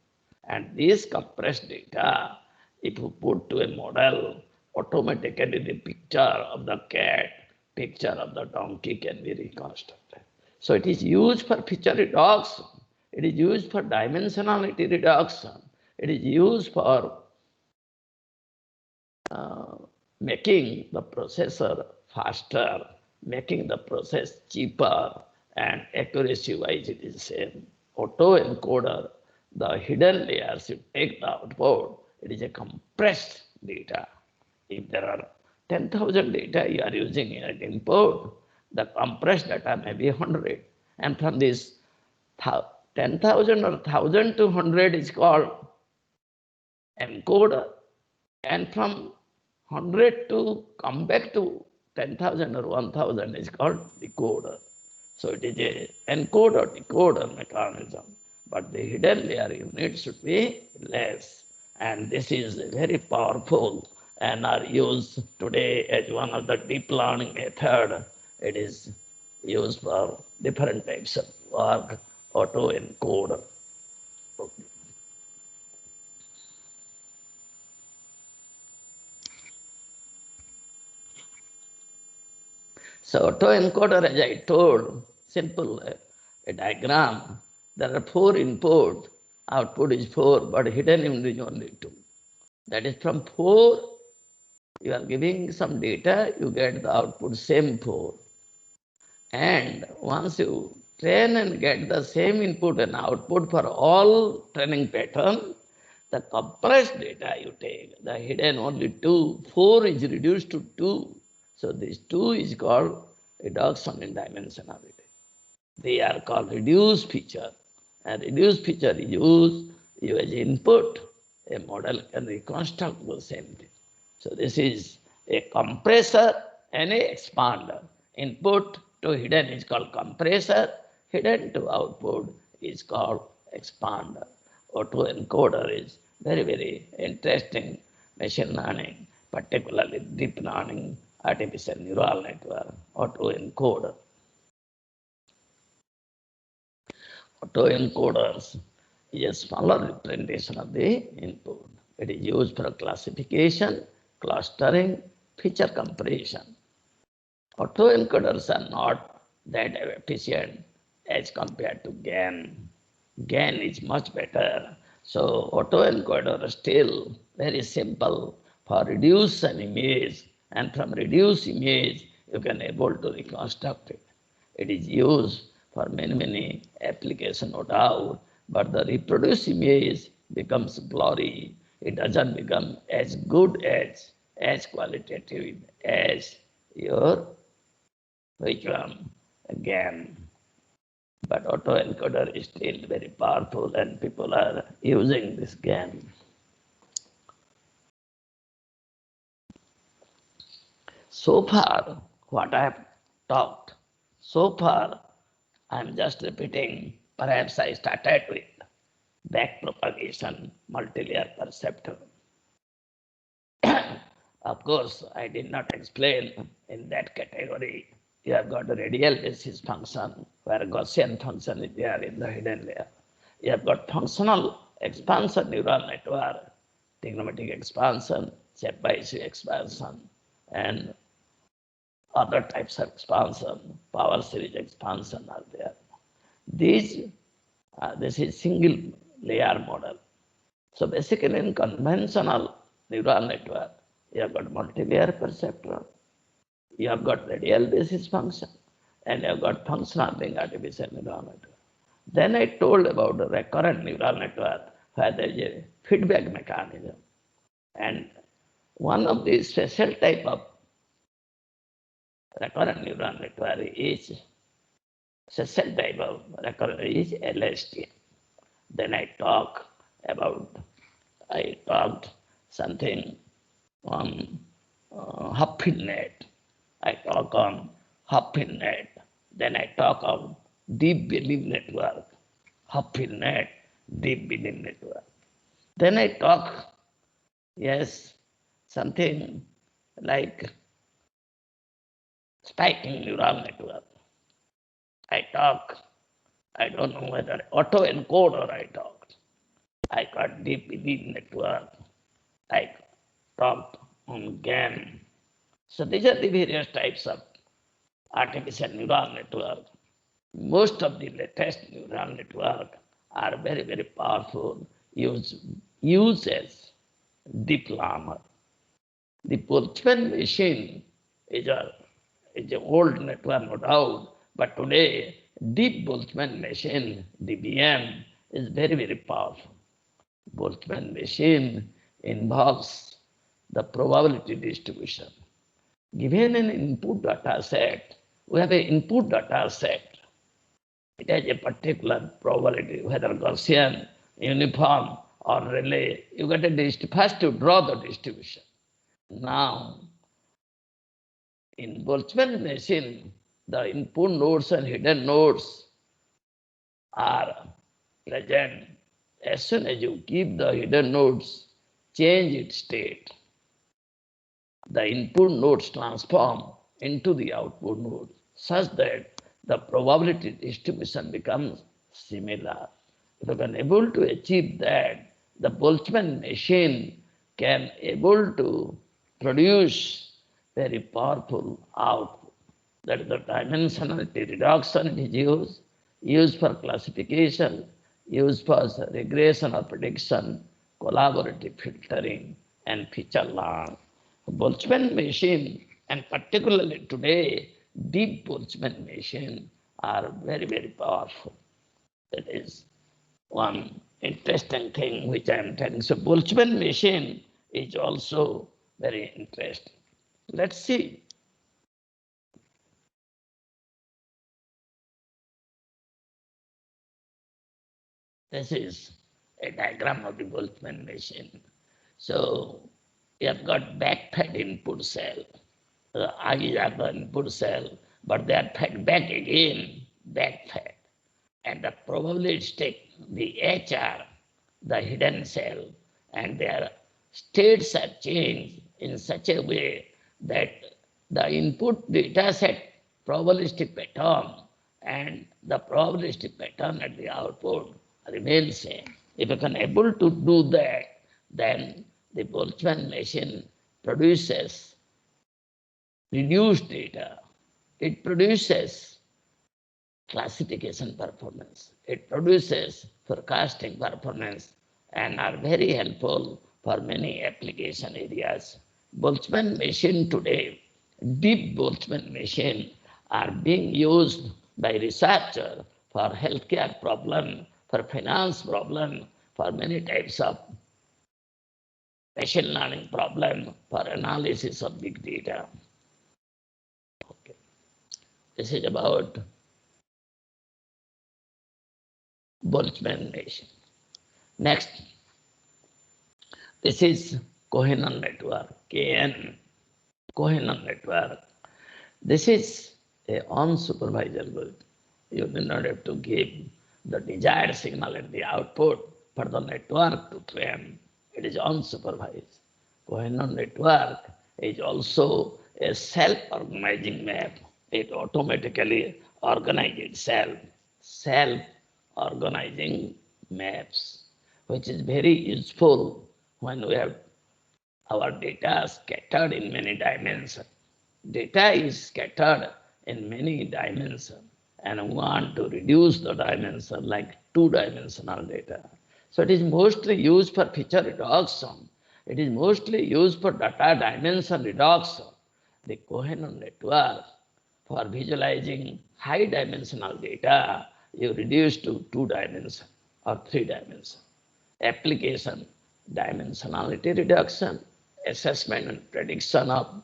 And this compressed data, if you put to a model, automatically the picture of the cat, picture of the donkey can be reconstructed. So it is used for feature reduction. It is used for dimensionality reduction. It is used for making the processor faster, making the process cheaper, and accuracy-wise it is same. Autoencoder, the hidden layers, you take the output, it is a compressed data. If there are 10,000 data you are using in an input, the compressed data may be 100. And from this 10,000 or 1,200 is called encoder. And from 100 to come back to 10,000 or 1,000 is called decoder. So it is a encoder decoder mechanism, but the hidden layer unit should be less. And this is very powerful and are used today as one of the deep learning method. It is used for different types of work, autoencoder. Okay. So autoencoder, as I told, simple a diagram. There are 4 input, output is 4, but hidden unit is only 2. That is from 4, you are giving some data, you get the output same 4. And once you train and get the same input and output for all training pattern, the compressed data you take, the hidden only 2, 4 is reduced to 2. So this 2 is called reduction in dimensionality. They are called reduced feature. And reduced feature is used you as input. A model can reconstruct the same thing. So this is a compressor and a expander. Input to hidden is called compressor. Hidden to output is called expander. Autoencoder is very, very interesting machine learning, particularly deep learning, artificial neural network, autoencoder. Autoencoders is a smaller representation of the input. It is used for classification, clustering, feature comparison. Autoencoders are not that efficient as compared to GAN. GAN is much better. So autoencoder is still very simple for reduce an image, and from reduced image you can able to reconstruct it. It is used for many, many applications, no doubt, but the reproduced image becomes blurry. It doesn't become as good as qualitative as your which one again. But autoencoder is still very powerful and people are using this GAN. So far, what I have talked, so far I am just repeating. Perhaps I started with backpropagation multilayer perceptor. Of course, I did not explain in that category. You have got a radial basis function where Gaussian function is there in the hidden layer. You have got functional expansion neural network, trigonometric expansion, Chebyshev expansion, and other types of expansion, power series expansion are there. This is single layer model. So basically in conventional neural network, you have got multi-layer perceptron, you have got radial basis function, and you have got functional being artificial neural network. Then I told about the recurrent neural network, where there is a feedback mechanism. And one of the special type of recurrent neural network is special type of recurrent is LSTM. Then I talked something on HuffPinNet. I talk on HuffPinNet. Then I talk on deep belief network, HuffPinNet, deep belief network. Then I talk, yes, something like spiking neural network. I don't know whether autoencoder I talked. I got deep belief network. I talked on GAN. So these are the various types of artificial neural network. Most of the latest neural network are very, very powerful, uses deep learner. The Boltzmann machine is an old network, no doubt, but today deep Boltzmann machine, DBM, is very, very powerful. Boltzmann machine involves the probability distribution. Given an input data set, we have an input data set. It has a particular probability, whether Gaussian, uniform, or Rayleigh. You get first to draw the distribution. Now, in Boltzmann machine, the input nodes and hidden nodes are present. As soon as you keep the hidden nodes, change its state, the input nodes transform into the output node such that the probability distribution becomes similar. If you can able to achieve that, the Boltzmann machine can able to produce very powerful output. That is the dimensionality reduction is used for classification, used for regression or prediction, collaborative filtering, and feature learning. Boltzmann machine, and particularly today, deep Boltzmann machine are very, very powerful. That is one interesting thing which I am telling. So Boltzmann machine is also very interesting. Let's see. This is a diagram of the Boltzmann machine. So you have got backfed input cell. The eyes are the input cell, but they are fed back again, backfed. And the probabilistic, the HR, the hidden cell, and their states are changed in such a way that the input data set probabilistic pattern and the probabilistic pattern at the output remain same. If you can able to do that, then the Boltzmann machine produces reduced data. It produces classification performance. It produces forecasting performance and are very helpful for many application areas. Boltzmann machine today, deep Boltzmann machine are being used by researchers for healthcare problem, for finance problem, for many types of machine learning problem, for analysis of big data. Okay. This is about Boltzmann machine. Next, this is Kohenon network, KN, Kohenon network. This is a unsupervised loop. You do not have to give the desired signal at the output for the network to train. It is unsupervised. Kohenon network is also a self-organizing map. It automatically organizes itself, self-organizing maps, which is very useful when we have our data scattered in many dimensions. Data is scattered in many dimensions, and we want to reduce the dimension like two-dimensional data. So it is mostly used for feature reduction. It is mostly used for data dimension reduction. The Kohenon network, for visualizing high-dimensional data, you reduce to two dimensions or three dimensions. application, dimensionality reduction, assessment and prediction of,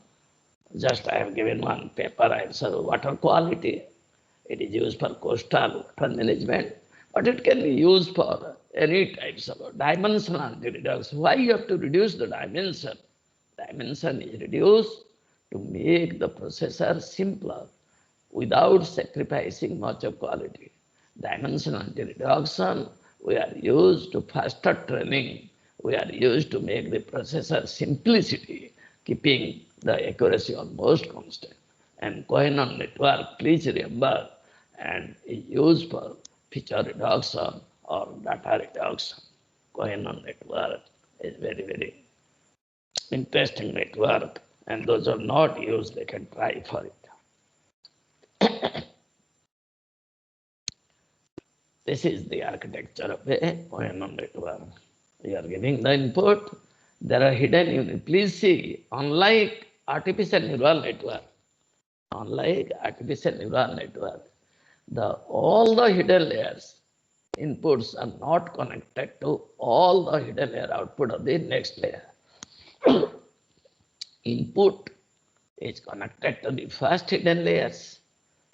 just I have given one paper answer, water quality. It is used for coastal water management, but it can be used for any types of dimensionality reduction. Why you have to reduce the dimension? Dimension is reduced to make the processor simpler without sacrificing much of quality. Dimensionality reduction, we are used to faster training. We are used to make the processor simplicity, keeping the accuracy almost constant. And Cohen network, please remember, and is used for feature reduction or data reduction. Cohen network is very, very interesting network, and those who are not used, they can try for it. This is the architecture of a Cohen network. You are giving the input, there are hidden units. Please see, unlike artificial neural network, all the hidden layers inputs are not connected to all the hidden layer output of the next layer. Input is connected to the first hidden layers.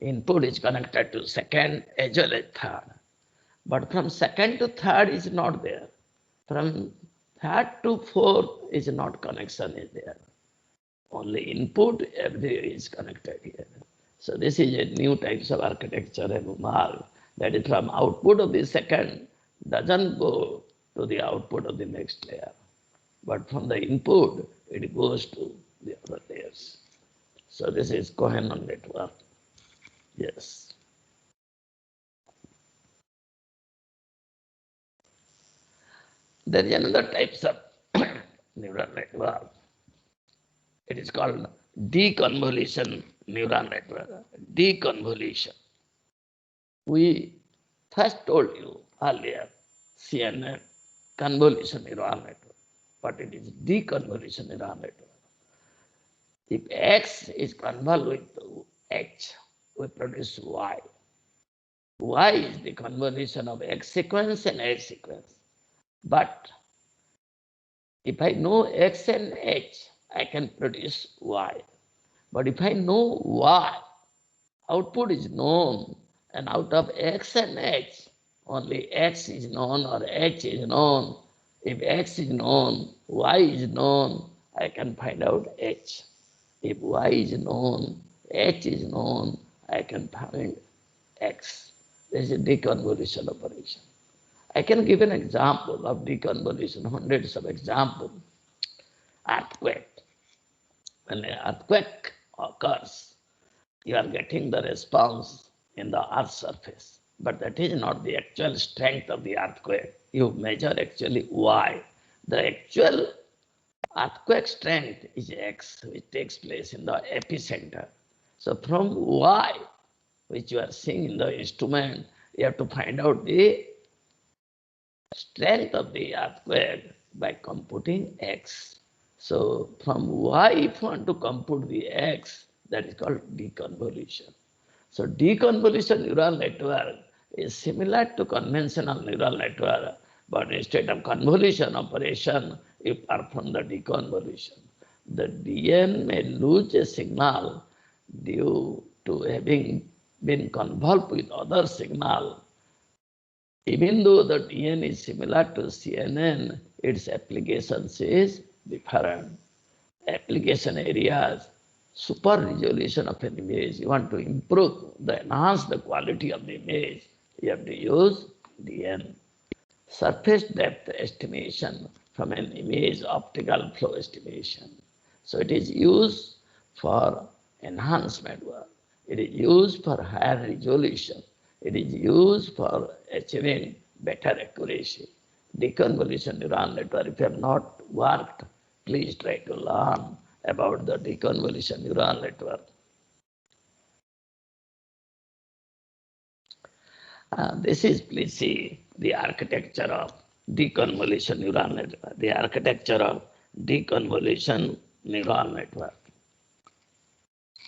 Input is connected to second as well as third. But from second to third is not there. From third to fourth is not connection is there. Only input, everywhere is connected here. So this is a new types of architecture and mark. That is from output of the second doesn't go to the output of the next layer. But from the input, it goes to the other layers. So this is Cohen network. Yes. There is another types of neural network. It is called deconvolution neural network. Deconvolution. We first told you earlier CNN convolution neural network, but it is deconvolution neural network. If X is convolved with H, we produce Y. Y is the convolution of X sequence and H sequence. But if I know X and H, I can produce Y. But if I know Y, output is known, and out of X and H, only X is known or H is known. If X is known, Y is known, I can find out H. If Y is known, H is known, I can find X. This is a deconvolution operation. I can give an example of deconvolution, hundreds of examples. Earthquake. When an earthquake occurs, you are getting the response in the earth's surface. But that is not the actual strength of the earthquake. You measure actually Y. The actual earthquake strength is X, which takes place in the epicenter. So from Y, which you are seeing in the instrument, you have to find out the strength of the earthquake by computing X. So from Y, if you want to compute the X, that is called deconvolution. So deconvolution neural network is similar to conventional neural network, but instead of convolution operation, you perform the deconvolution. The DN may lose a signal due to having been convolved with other signal. Even though the DN is similar to CNN, its applications is different. Application areas, super resolution of an image. You want to improve, enhance the quality of the image, you have to use DN. Surface depth estimation from an image, optical flow estimation. So it is used for enhancement work. It is used for higher resolution. It is used for achieving better accuracy. Deconvolution neural network, if you have not worked, please try to learn about the deconvolution neural network. This is, please see, the architecture of deconvolution neural network. The architecture of deconvolution neural network.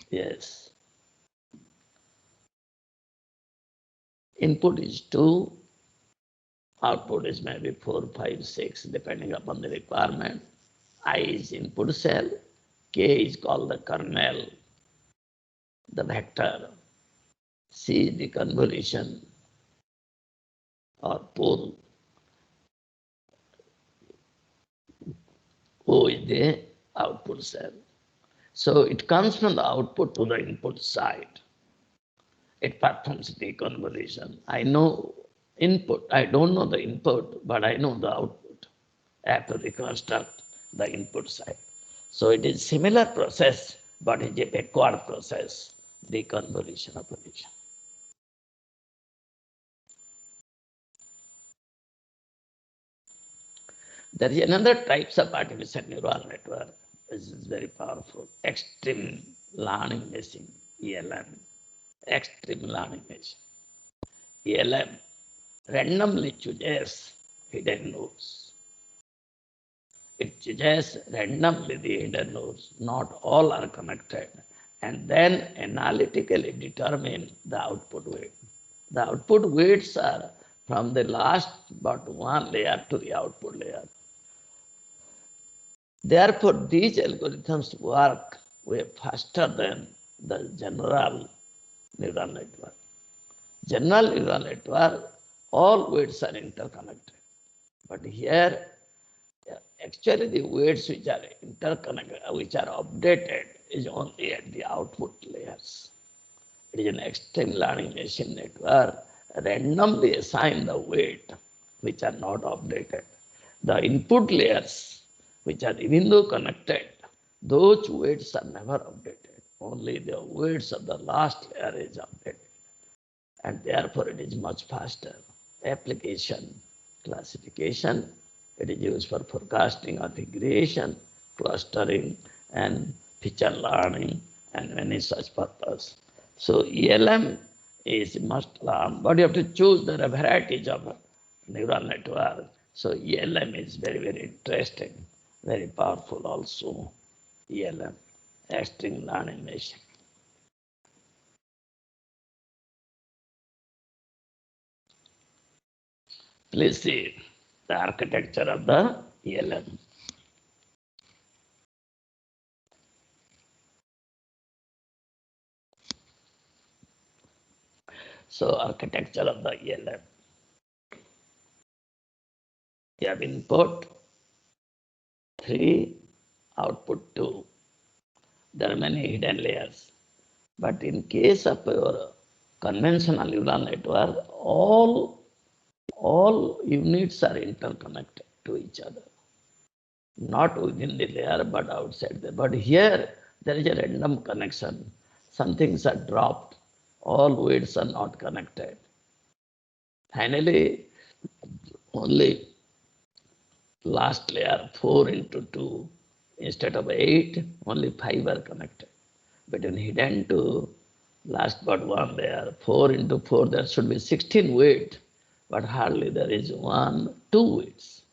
Yes. Input is 2, output is maybe 4, 5, 6, depending upon the requirement. I is input cell, K is called the kernel, the vector, C is the convolution or pool, O is the output cell. So it comes from the output to the input side. It performs the convolution. I know input, I don't know the input, but I know the output after we construct the input side. So it is similar process, but it is a backward process, the convolution operation. There is another types of artificial neural network. This is very powerful. Extreme learning machine, ELM. Extreme learning machine. ELM randomly chooses hidden nodes. It chooses randomly the hidden nodes. Not all are connected. And then analytically determine the output weight. The output weights are from the last but one layer to the output layer. Therefore, these algorithms work way faster than the general neural network. General neural network, all weights are interconnected. But here, actually the weights which are interconnected, which are updated, is only at the output layers. It is an extreme learning machine network, randomly assign the weight which are not updated. The input layers, which are even though connected, those weights are never updated. Only the weights of the last layer is updated. And therefore it is much faster. Application, classification, it is used for forecasting or regression, clustering, and feature learning, and many such purposes. So ELM is must learn, but you have to choose. There are varieties of neural network. So ELM is very, very interesting, very powerful also. ELM, extreme learning machine. Please see the architecture of the ELM. So architecture of the ELM. You have input 3, output 2. There are many hidden layers. But in case of your conventional neural network, all units are interconnected to each other. Not within the layer, but outside there. But here, there is a random connection. Some things are dropped. All weights are not connected. Finally, only last layer 4 into 2, instead of 8, only 5 are connected. Between hidden to last but one layer, 4 into 4, there should be 16 weight, but hardly there is 1, 2 weights.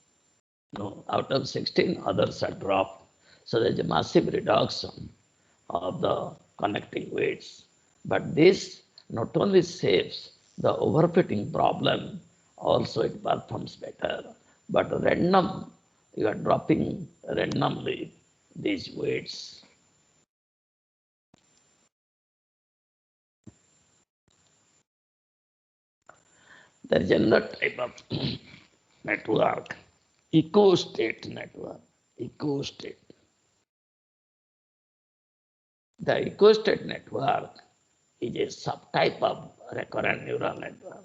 No, out of 16, others are dropped. So there is a massive reduction of the connecting weights. But this not only saves the overfitting problem, also it performs better. But random, you are dropping randomly these weights. There is another type of network, eco-state network, eco-state. The eco-state network is a subtype of recurrent neural network.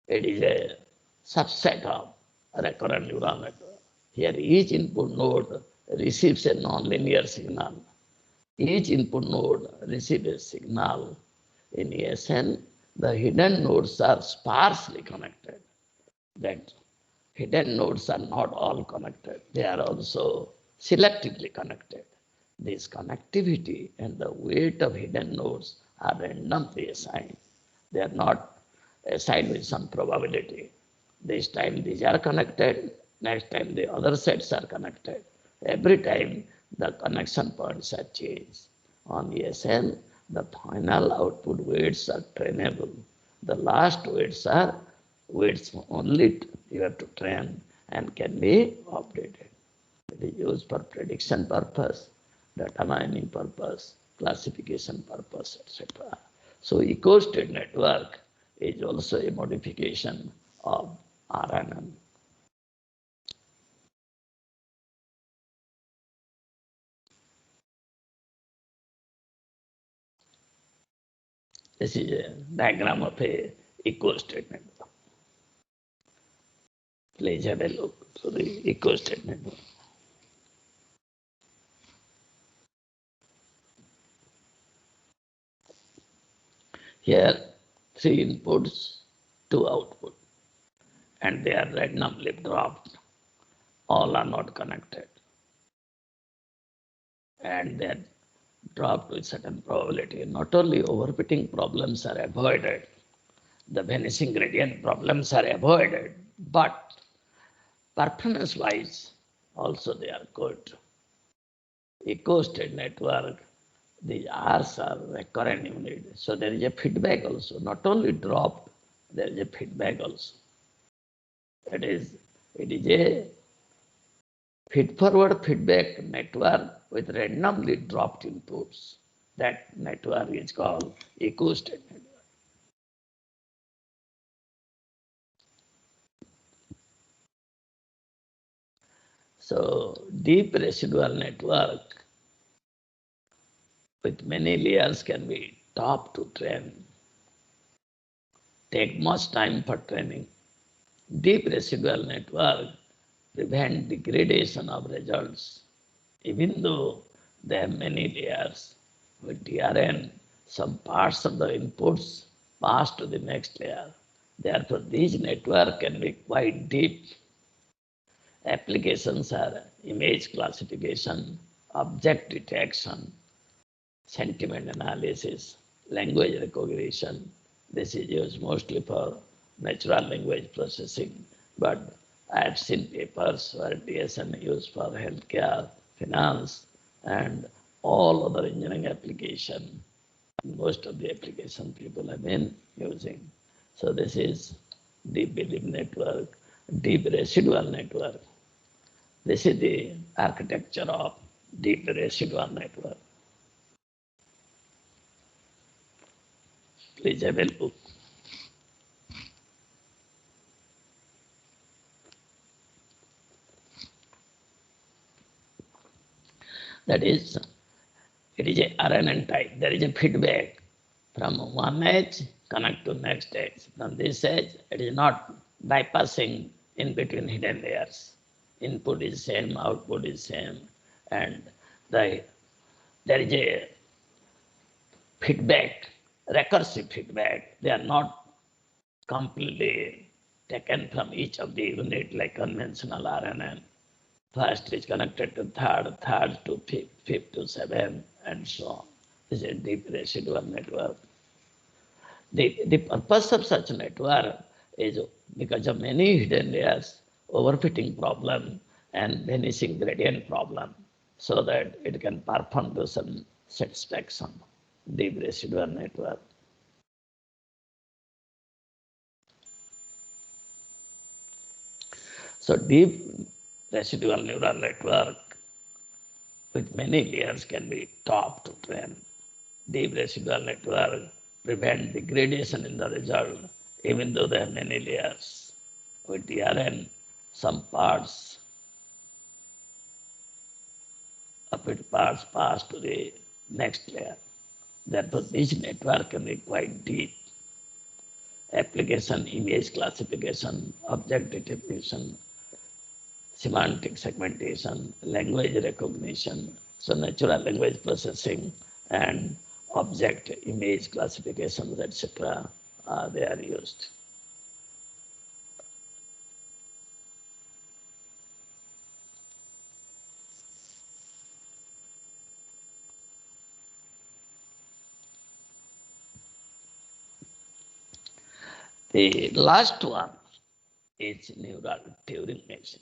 It is a subset of recurrent neural network. Here each input node receives a nonlinear signal. Each input node receives a signal. In ESN, the hidden nodes are sparsely connected. That hidden nodes are not all connected. They are also selectively connected. This connectivity and the weight of hidden nodes are randomly assigned. They are not assigned with some probability. This time these are connected, next time the other sets are connected. Every time the connection points are changed. On ESN, the final output weights are trainable. The last weights are Weights only you have to train and can be updated. It is used for prediction purpose, data mining purpose, classification purpose, etc. So eco-state network is also a modification of RNN. This is a diagram of a eco-state network. Please have a look to the eco-state network. Here, 3 inputs, 2 outputs, and they are randomly dropped. All are not connected. And they are dropped with certain probability. Not only overfitting problems are avoided, the vanishing gradient problems are avoided, but performance-wise, also they are good. Eco-state network, these R's are recurrent unit. So there is a feedback also. Not only dropped, there is a feedback also. It is a feed-forward feedback network with randomly dropped inputs. That network is called eco-state network. So deep residual network with many layers can be tough to train. Take much time for training. Deep residual network prevent degradation of results. Even though they have many layers, with DRN, some parts of the inputs pass to the next layer. Therefore, these network can be quite deep. Applications are image classification, object detection, sentiment analysis, language recognition. This is used mostly for natural language processing, but I have seen papers where DSN is used for healthcare, finance, and all other engineering application. Most of the application people have been using. So this is deep belief network, deep residual network. This is the architecture of deep residual network. Please have a look. That is, it is a RNN type. There is a feedback from one edge connect to next edge. From this edge, it is not bypassing in between hidden layers. Input is same, output is same, and there is a feedback, recursive feedback. They are not completely taken from each of the unit like conventional RNN. First is connected to third to fifth to seventh, and so on. This is a deep residual network. The purpose of such network is because of many hidden layers, overfitting problem and vanishing gradient problem, so that it can perform to some satisfaction. Deep residual network. So deep residual neural network with many layers can be tough to train. Deep residual network prevent degradation in the result, even though they have many layers. With DRN, some parts of its parts pass to the next layer. Therefore, this network can be quite deep. Application, image classification, object detection, semantic segmentation, language recognition, so natural language processing, and object image classifications, etc. They are used. The last one is neural Turing machine.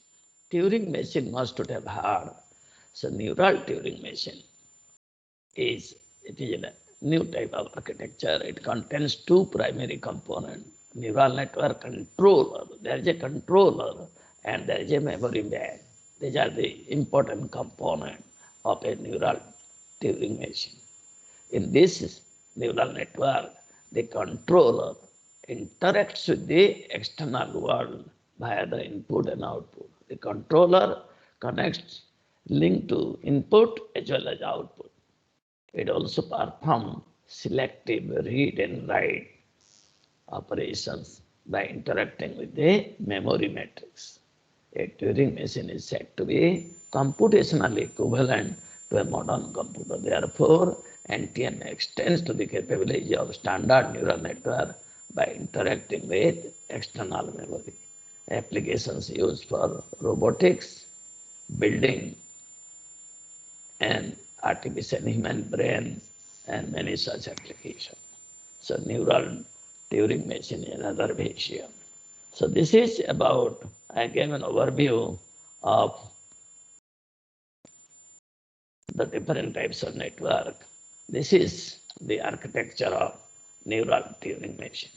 Turing machine must have heard. So neural Turing machine is a new type of architecture. It contains two primary components. neural network controller. There is a controller and there is a memory bank. These are the important components of a neural Turing machine. In this neural network, the controller interacts with the external world via the input and output. The controller connects link to input as well as output. It also performs selective read and write operations by interacting with the memory matrix. A Turing machine is said to be computationally equivalent to a modern computer. Therefore, NTN extends to the capability of standard neural network by interacting with external memory. Applications used for robotics, building, and artificial human brain, and many such applications. So neural Turing machine is another vision. So this is about, I gave an overview of the different types of network. This is the architecture of neural Turing machine.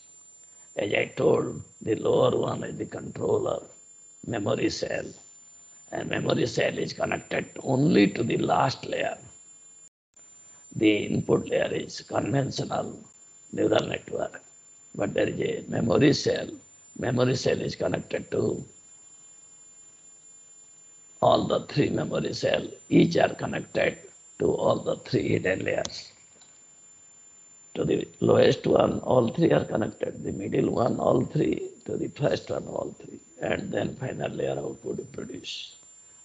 As I told, the lower one is the controller, memory cell, and memory cell is connected only to the last layer. The input layer is conventional neural network, but there is a memory cell. Memory cell is connected to all the three memory cells. Each are connected to all the three hidden layers. To the lowest one, all three are connected. The middle one, all three. To the first one, all three. And then final layer output is produced.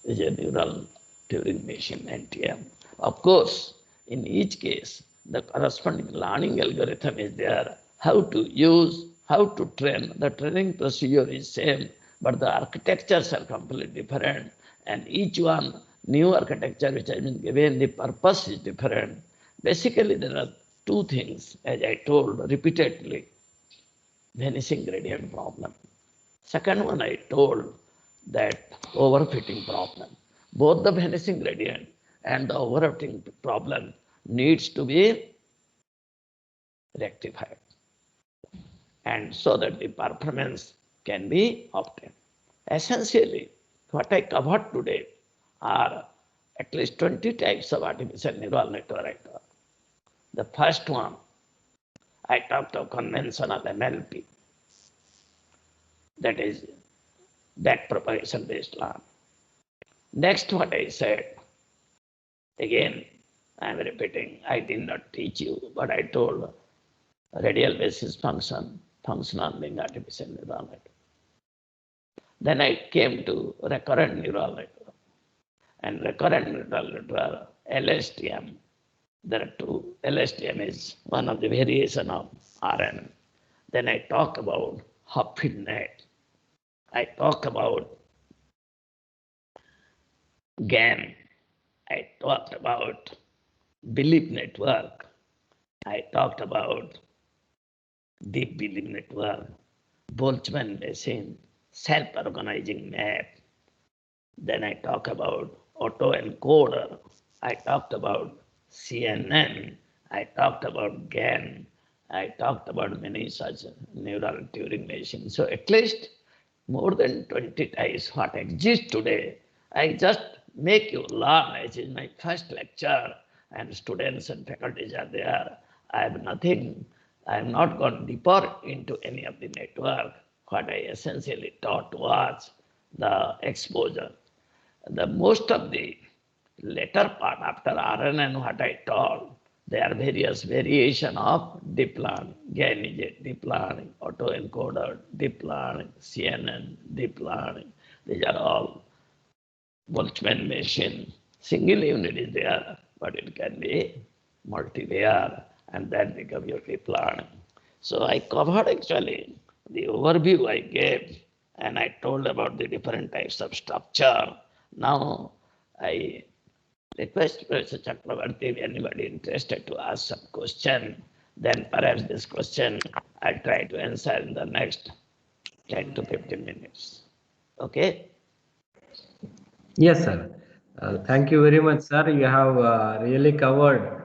Is a neural Turing machine, NTM. Of course, in each case, the corresponding learning algorithm is there. How to use, how to train. The training procedure is same, but the architectures are completely different. And each one, new architecture which has been given, the purpose is different. Basically, there are two things, as I told repeatedly. Vanishing gradient problem. Second one, I told that overfitting problem. Both the vanishing gradient and the overfitting problem needs to be rectified, and so that the performance can be obtained. Essentially, what I covered today are at least 20 types of artificial neural network. The first one, I talked of conventional MLP, that is back propagation based learning. Next, what I said, again, I am repeating, I did not teach you, but I told radial basis function, functional being artificial neural network. Then I came to recurrent neural network. And recurrent neural network, LSTM, there are two. LSTM is one of the variation of RNN. Then I talk about HuffNet. I talk about GAN. I talked about belief network. I talked about deep belief network, Boltzmann machine, self-organizing map. Then I talk about autoencoder. I talked about CNN. I talked about GAN. I talked about many such neural Turing machines. So at least more than 20 types what exists today. I just make you learn. It is my first lecture and students and faculties are there. I have nothing. I have not gone deeper into any of the network. What I essentially taught was the exposure. The most of the later part after RNN, what I taught, there are various variation of deep learning. GAN is a deep learning, autoencoder, deep learning, CNN, deep learning. These are all Boltzmann machine. Single unit is there, but it can be multi-layer and then become your deep learning. So I covered actually the overview I gave and I told about the different types of structure. Now I request Professor Chakravarti, if anybody interested to ask some question, then perhaps this question I'll try to answer in the next 10 to 15 minutes. Okay? Yes, sir. Thank you very much, sir. You have really covered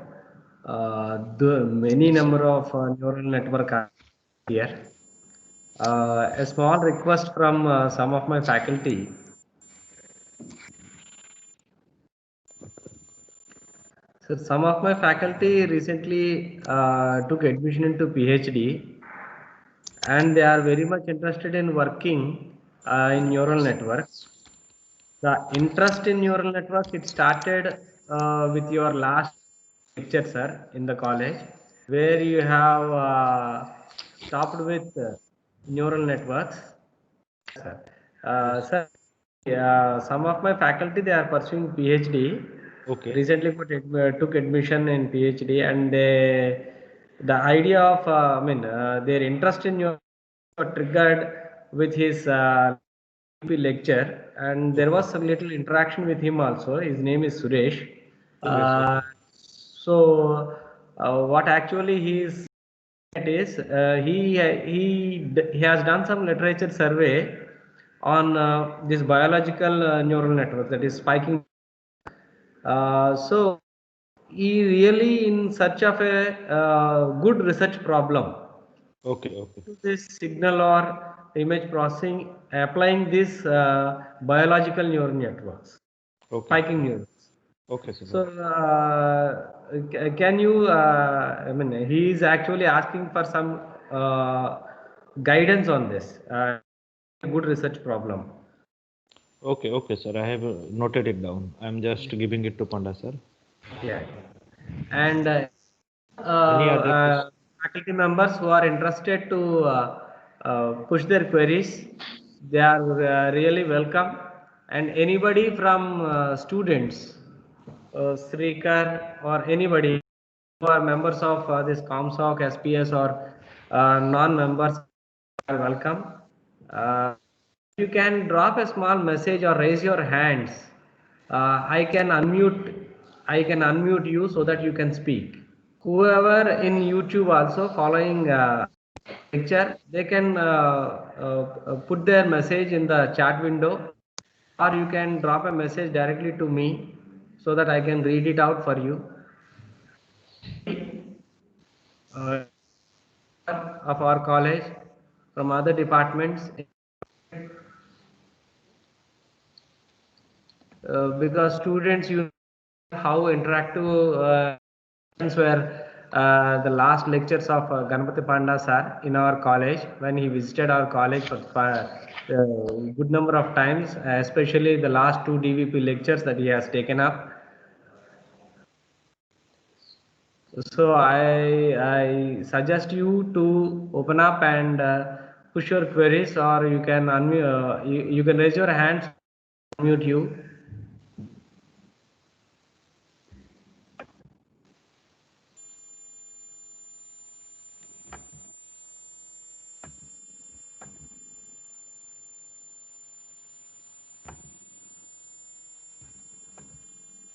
the many number of neural network here. A small request from some of my faculty. So some of my faculty recently took admission into PhD, and they are very much interested in working in neural networks. The interest in neural networks, it started with your last lecture, sir, in the college, where you have stopped with neural networks. Sir, sir, some of my faculty, they are pursuing PhD. Okay. Recently took admission in PhD, and the idea of, their interest in your triggered with his lecture, and there was some little interaction with him also. His name is Suresh. What actually he is, it is he has done some literature survey on this biological neural network, that is spiking. So he really in search of a good research problem. Okay. Okay. This signal or image processing, applying this biological neural networks, Okay. spiking neurons. Okay, sir. So, can you, he is actually asking for some guidance on this, good research problem. Okay. Okay, sir. I have noted it down. I'm just giving it to Panda, sir. Yeah. And Any other question? faculty members who are interested to push their queries, they are really welcome. And anybody from students, Srikar or anybody who are members of this ComSoc, SPS or non-members are welcome. You can drop a small message or raise your hands. I can unmute you so that you can speak. Whoever in YouTube also following lecture, they can put their message in the chat window, or you can drop a message directly to me so that I can read it out for you. Of our college, from other departments, because students, you know how interactive were the last lectures of Ganpati Panda sir in our college, when he visited our college for good number of times, especially the last two DVP lectures that he has taken up. So I suggest you to open up and push your queries, or you can unmute, you can raise your hands, unmute you.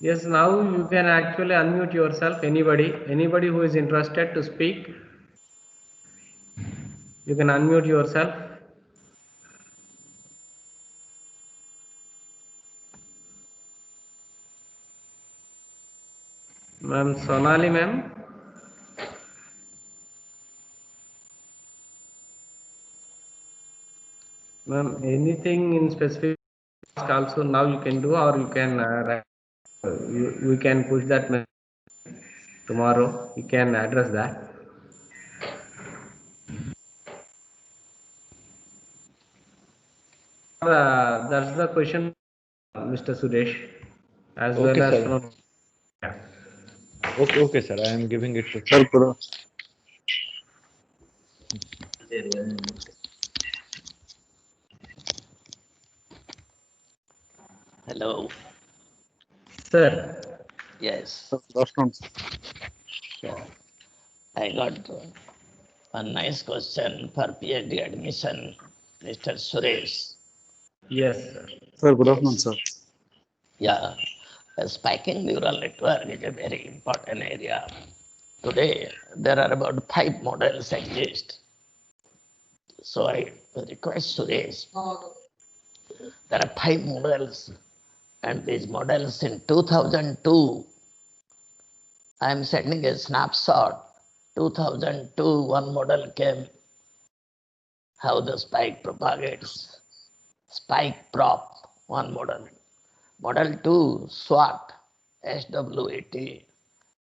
Yes, now you can actually unmute yourself. Anybody who is interested to speak, you can unmute yourself. Ma'am Sonali, ma'am. Ma'am, anything in specific also now you can do, or you can we can push that tomorrow. You can address that. That's the question, Mr. Suresh, as Okay, well as sir. from. Yeah. Okay, okay, sir. I am giving it to Sir, Hello. Sir. Yes, last one. I got a nice question for PhD admission, Mr. Suresh. Yes, sir. Sir, good afternoon, Yes. sir. Yeah, a spiking neural network is a very important area. Today, there are about 5 models exist. So I request Suresh, there are 5 models, and these models in 2002, I am sending a snapshot. 2002, one model came how the spike propagates. Spike prop, one model. Model 2, SWAT, SWAT.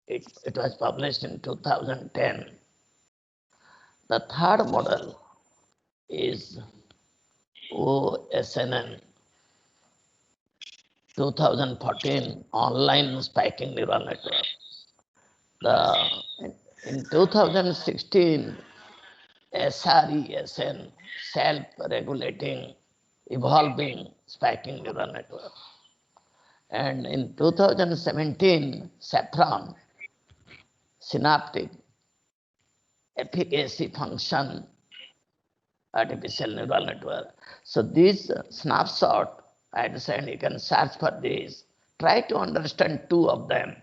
It was published in 2010. The third model is OSNN, 2014, online spiking neural network. In 2016, SRESN, self-regulating, evolving spiking neural network. And in 2017, SAFFRON, synaptic efficacy function artificial neural network. So these snapshot, I said you can search for these. Try to understand two of them.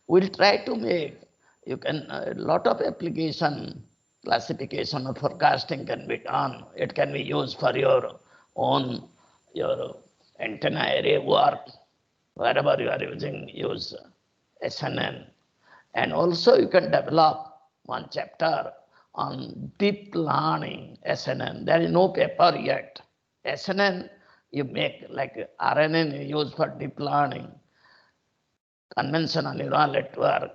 We'll try to make, you can, a lot of application, classification or forecasting can be done. It can be used for your own, your antenna array work, wherever you are using, use SNN. And also you can develop one chapter on deep learning SNN. There is no paper yet. SNN you make like RNN you use for deep learning, conventional neural network,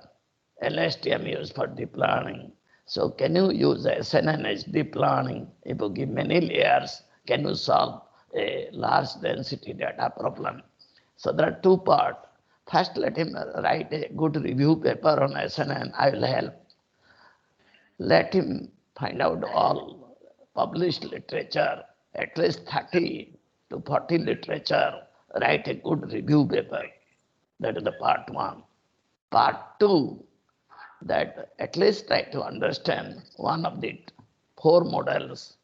LSTM used for deep learning. So can you use SNN as deep learning? If you give many layers, can you solve a large density data problem? So there are two parts. First, let him write a good review paper on SNN. I will help. Let him find out all published literature, at least 30 to 40 literature, write a good review paper. That is the part one. Part two, that at least try to understand one of the four models.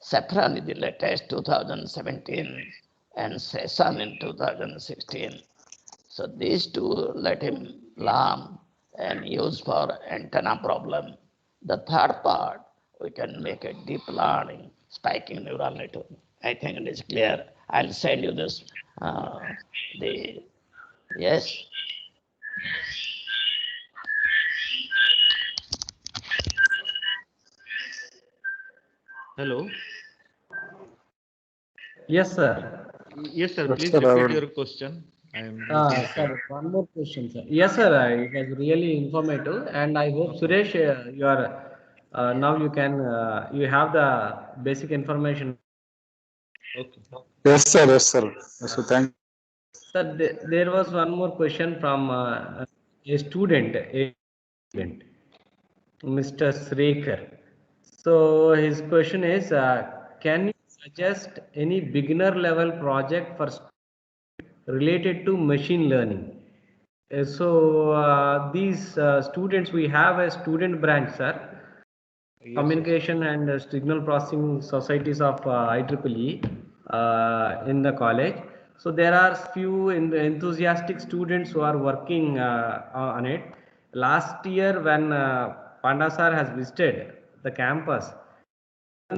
SAFFRON is the latest 2017 and SESAN in 2016. So these two let him learn and use for antenna problem. The third part, we can make a deep learning, spiking neural network. I think it is clear. I'll send you this, yes. Hello. Yes, sir. Yes, sir. Yes, Please sir, I repeat will. your question. I am looking for. Sir, one more question, sir. Yes, sir. It was really informative, and I hope Suresh, you are now you can you have the basic information. Okay. Yes, sir. Yes, sir. So thank. Sir, there was one more question from a student, Mr. Srekar. So his question is, can you suggest any beginner level project for related to machine learning? These students, we have a student branch, sir, Yes, communication and signal processing societies of IEEE in the college. So there are few enthusiastic students who are working on it. Last year when Panda sir has visited the campus,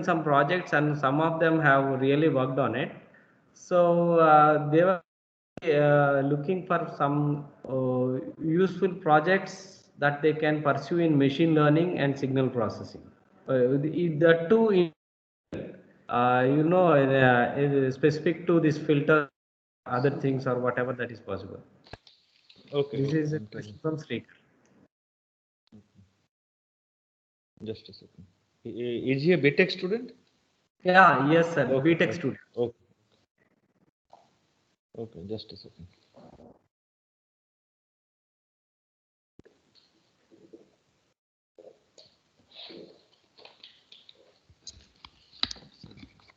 some projects and some of them have really worked on it. So they were looking for some useful projects that they can pursue in machine learning and signal processing. The two, specific to this filter, other things or whatever that is possible. Okay. This Okay. is a I'm question coming. from Sri. Just a second. Is he a BTech student? Yeah, yes, sir. Okay. BTech Okay. student. Okay. Okay. Just a second.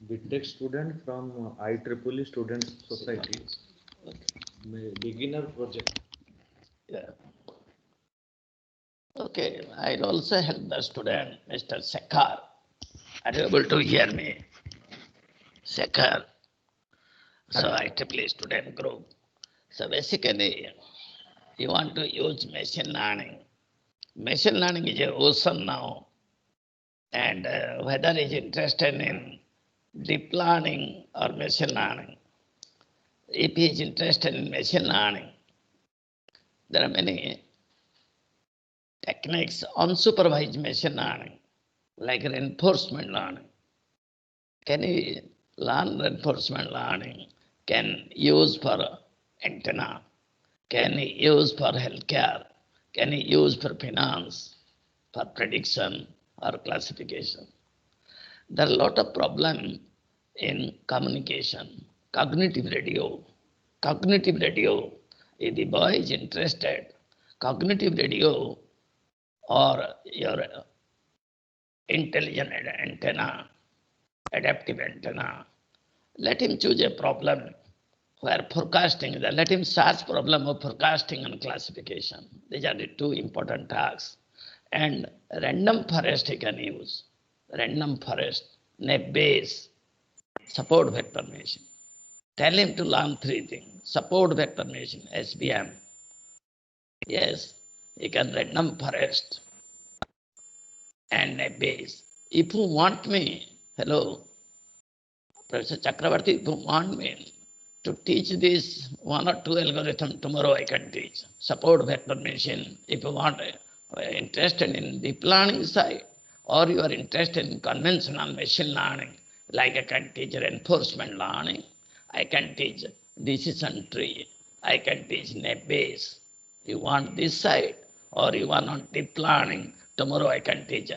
BTech student from IEEE Student Society. Beginner project. Yeah. Okay, I'll also help the student, Mr. Sekhar. Are you able to hear me? Sekhar. So IEEE student group. So basically, you want to use machine learning. Machine learning is a ocean now. And whether is interested in deep learning or machine learning, if he is interested in machine learning, there are many techniques, unsupervised machine learning, like reinforcement learning. Can you learn reinforcement learning? Can use for antenna? Can you use for healthcare? Can you use for finance, for prediction or classification? There are a lot of problem in communication. Cognitive radio. Cognitive radio, if the boy is interested, cognitive radio or your intelligent antenna, adaptive antenna, let him choose a problem where forecasting, let him search problem of forecasting and classification. These are the two important tasks. And random forest he can use. Random forest, net-based, support vector machine. Tell him to learn three things. Support vector machine, SVM. Yes, he can random forest and net-based. If you want me, hello, Professor Chakravarti, if you want me to teach this one or two algorithm tomorrow, I can teach. Support vector machine. If you want interested in deep learning side, or you are interested in conventional machine learning, like I can teach reinforcement learning, I can teach decision tree, I can teach net-based. You want this side, or you want on deep learning, tomorrow I can teach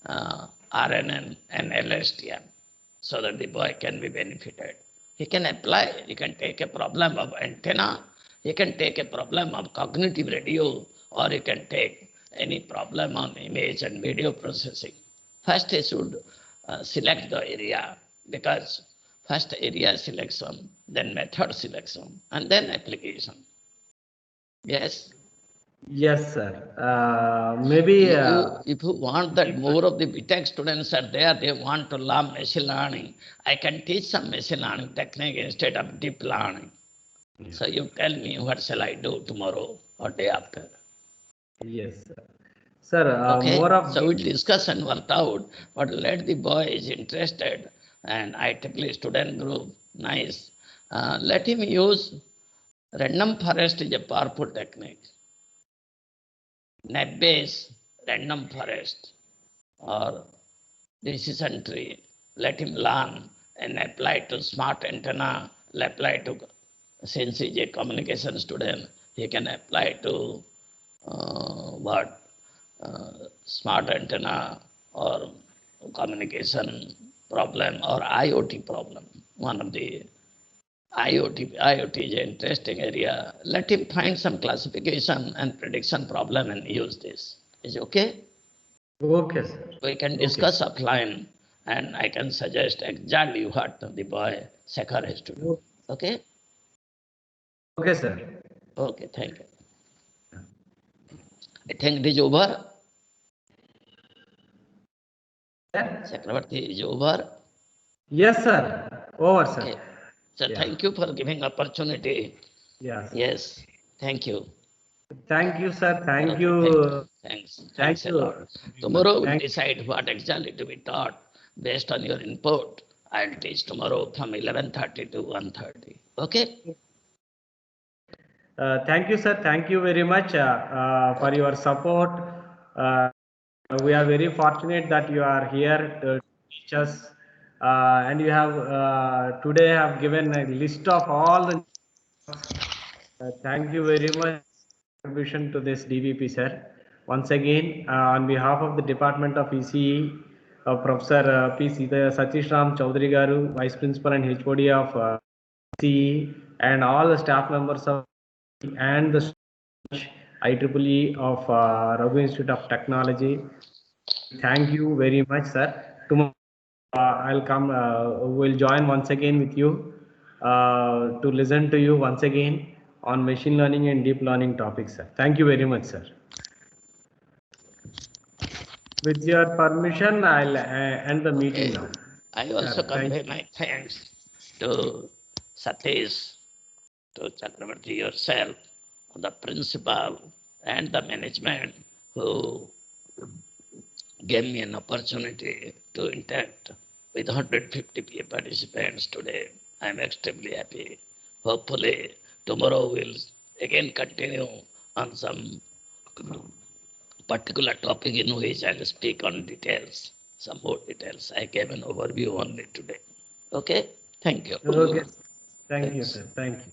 RNN and LSTM, so that the boy can be benefited. He can apply, he can take a problem of antenna, he can take a problem of cognitive radio, or he can take any problem on image and video processing. First he should select the area, because first area selection, then method selection, and then application. Yes? Yes, sir. Maybe. If you want that more of the BTech students are there, they want to learn machine learning, I can teach some machine learning technique instead of deep learning. Yeah. So you tell me what shall I do tomorrow or day after? Yes, sir. Sir, okay. More of. So we'll discuss and work out, but let the boy is interested and IEEE student group, nice. Let him use random forest is a powerful technique. Net-based random forest or decision tree, let him learn and apply to smart antenna, apply to, since he's a communication student, he can apply to smart antenna or communication problem or IoT problem. One of the IoT is an interesting area. Let him find some classification and prediction problem and use this. Is it okay? Okay, sir. We can discuss offline and I can suggest exactly what the boy Shekhar has to do. Okay? Okay, sir. Okay, thank you. I think it is over. Chakravarti is over. Yes, sir. Over, sir. Okay. So thank you for giving opportunity. Yes. Yes. Thank you. Thank you, sir. Thank okay, you. Thanks a lot. Tomorrow we'll decide what exactly to be taught based on your input. I'll teach tomorrow from 11:30 to 1:30. Okay? Thank you, sir. Thank you very much for your support. We are very fortunate that you are here to teach us, and you have today have given a list of all the. Thank you very much for contribution to this DVP, sir. Once again, on behalf of the Department of ECE, Professor P. Satish Ram Chaudhary Garu, Vice Principal and HOD of ECE, and all the staff members of and the IEEE of Raghu Institute of Technology. Thank you very much, sir. Tomorrow I'll come, we'll join once again with you to listen to you once again on machine learning and deep learning topics, sir. Thank you very much, sir. With your permission, I'll end the meeting now. I also convey my thanks to Satish, to Chakravarti yourself, the principal and the management who gave me an opportunity to interact with 150 participants today. I am extremely happy. Hopefully tomorrow we'll again continue on some particular topic in which I'll speak on details, some more details. I gave an overview only today. Okay, thank you. Okay. Thank you, Thanks. sir. Thank you.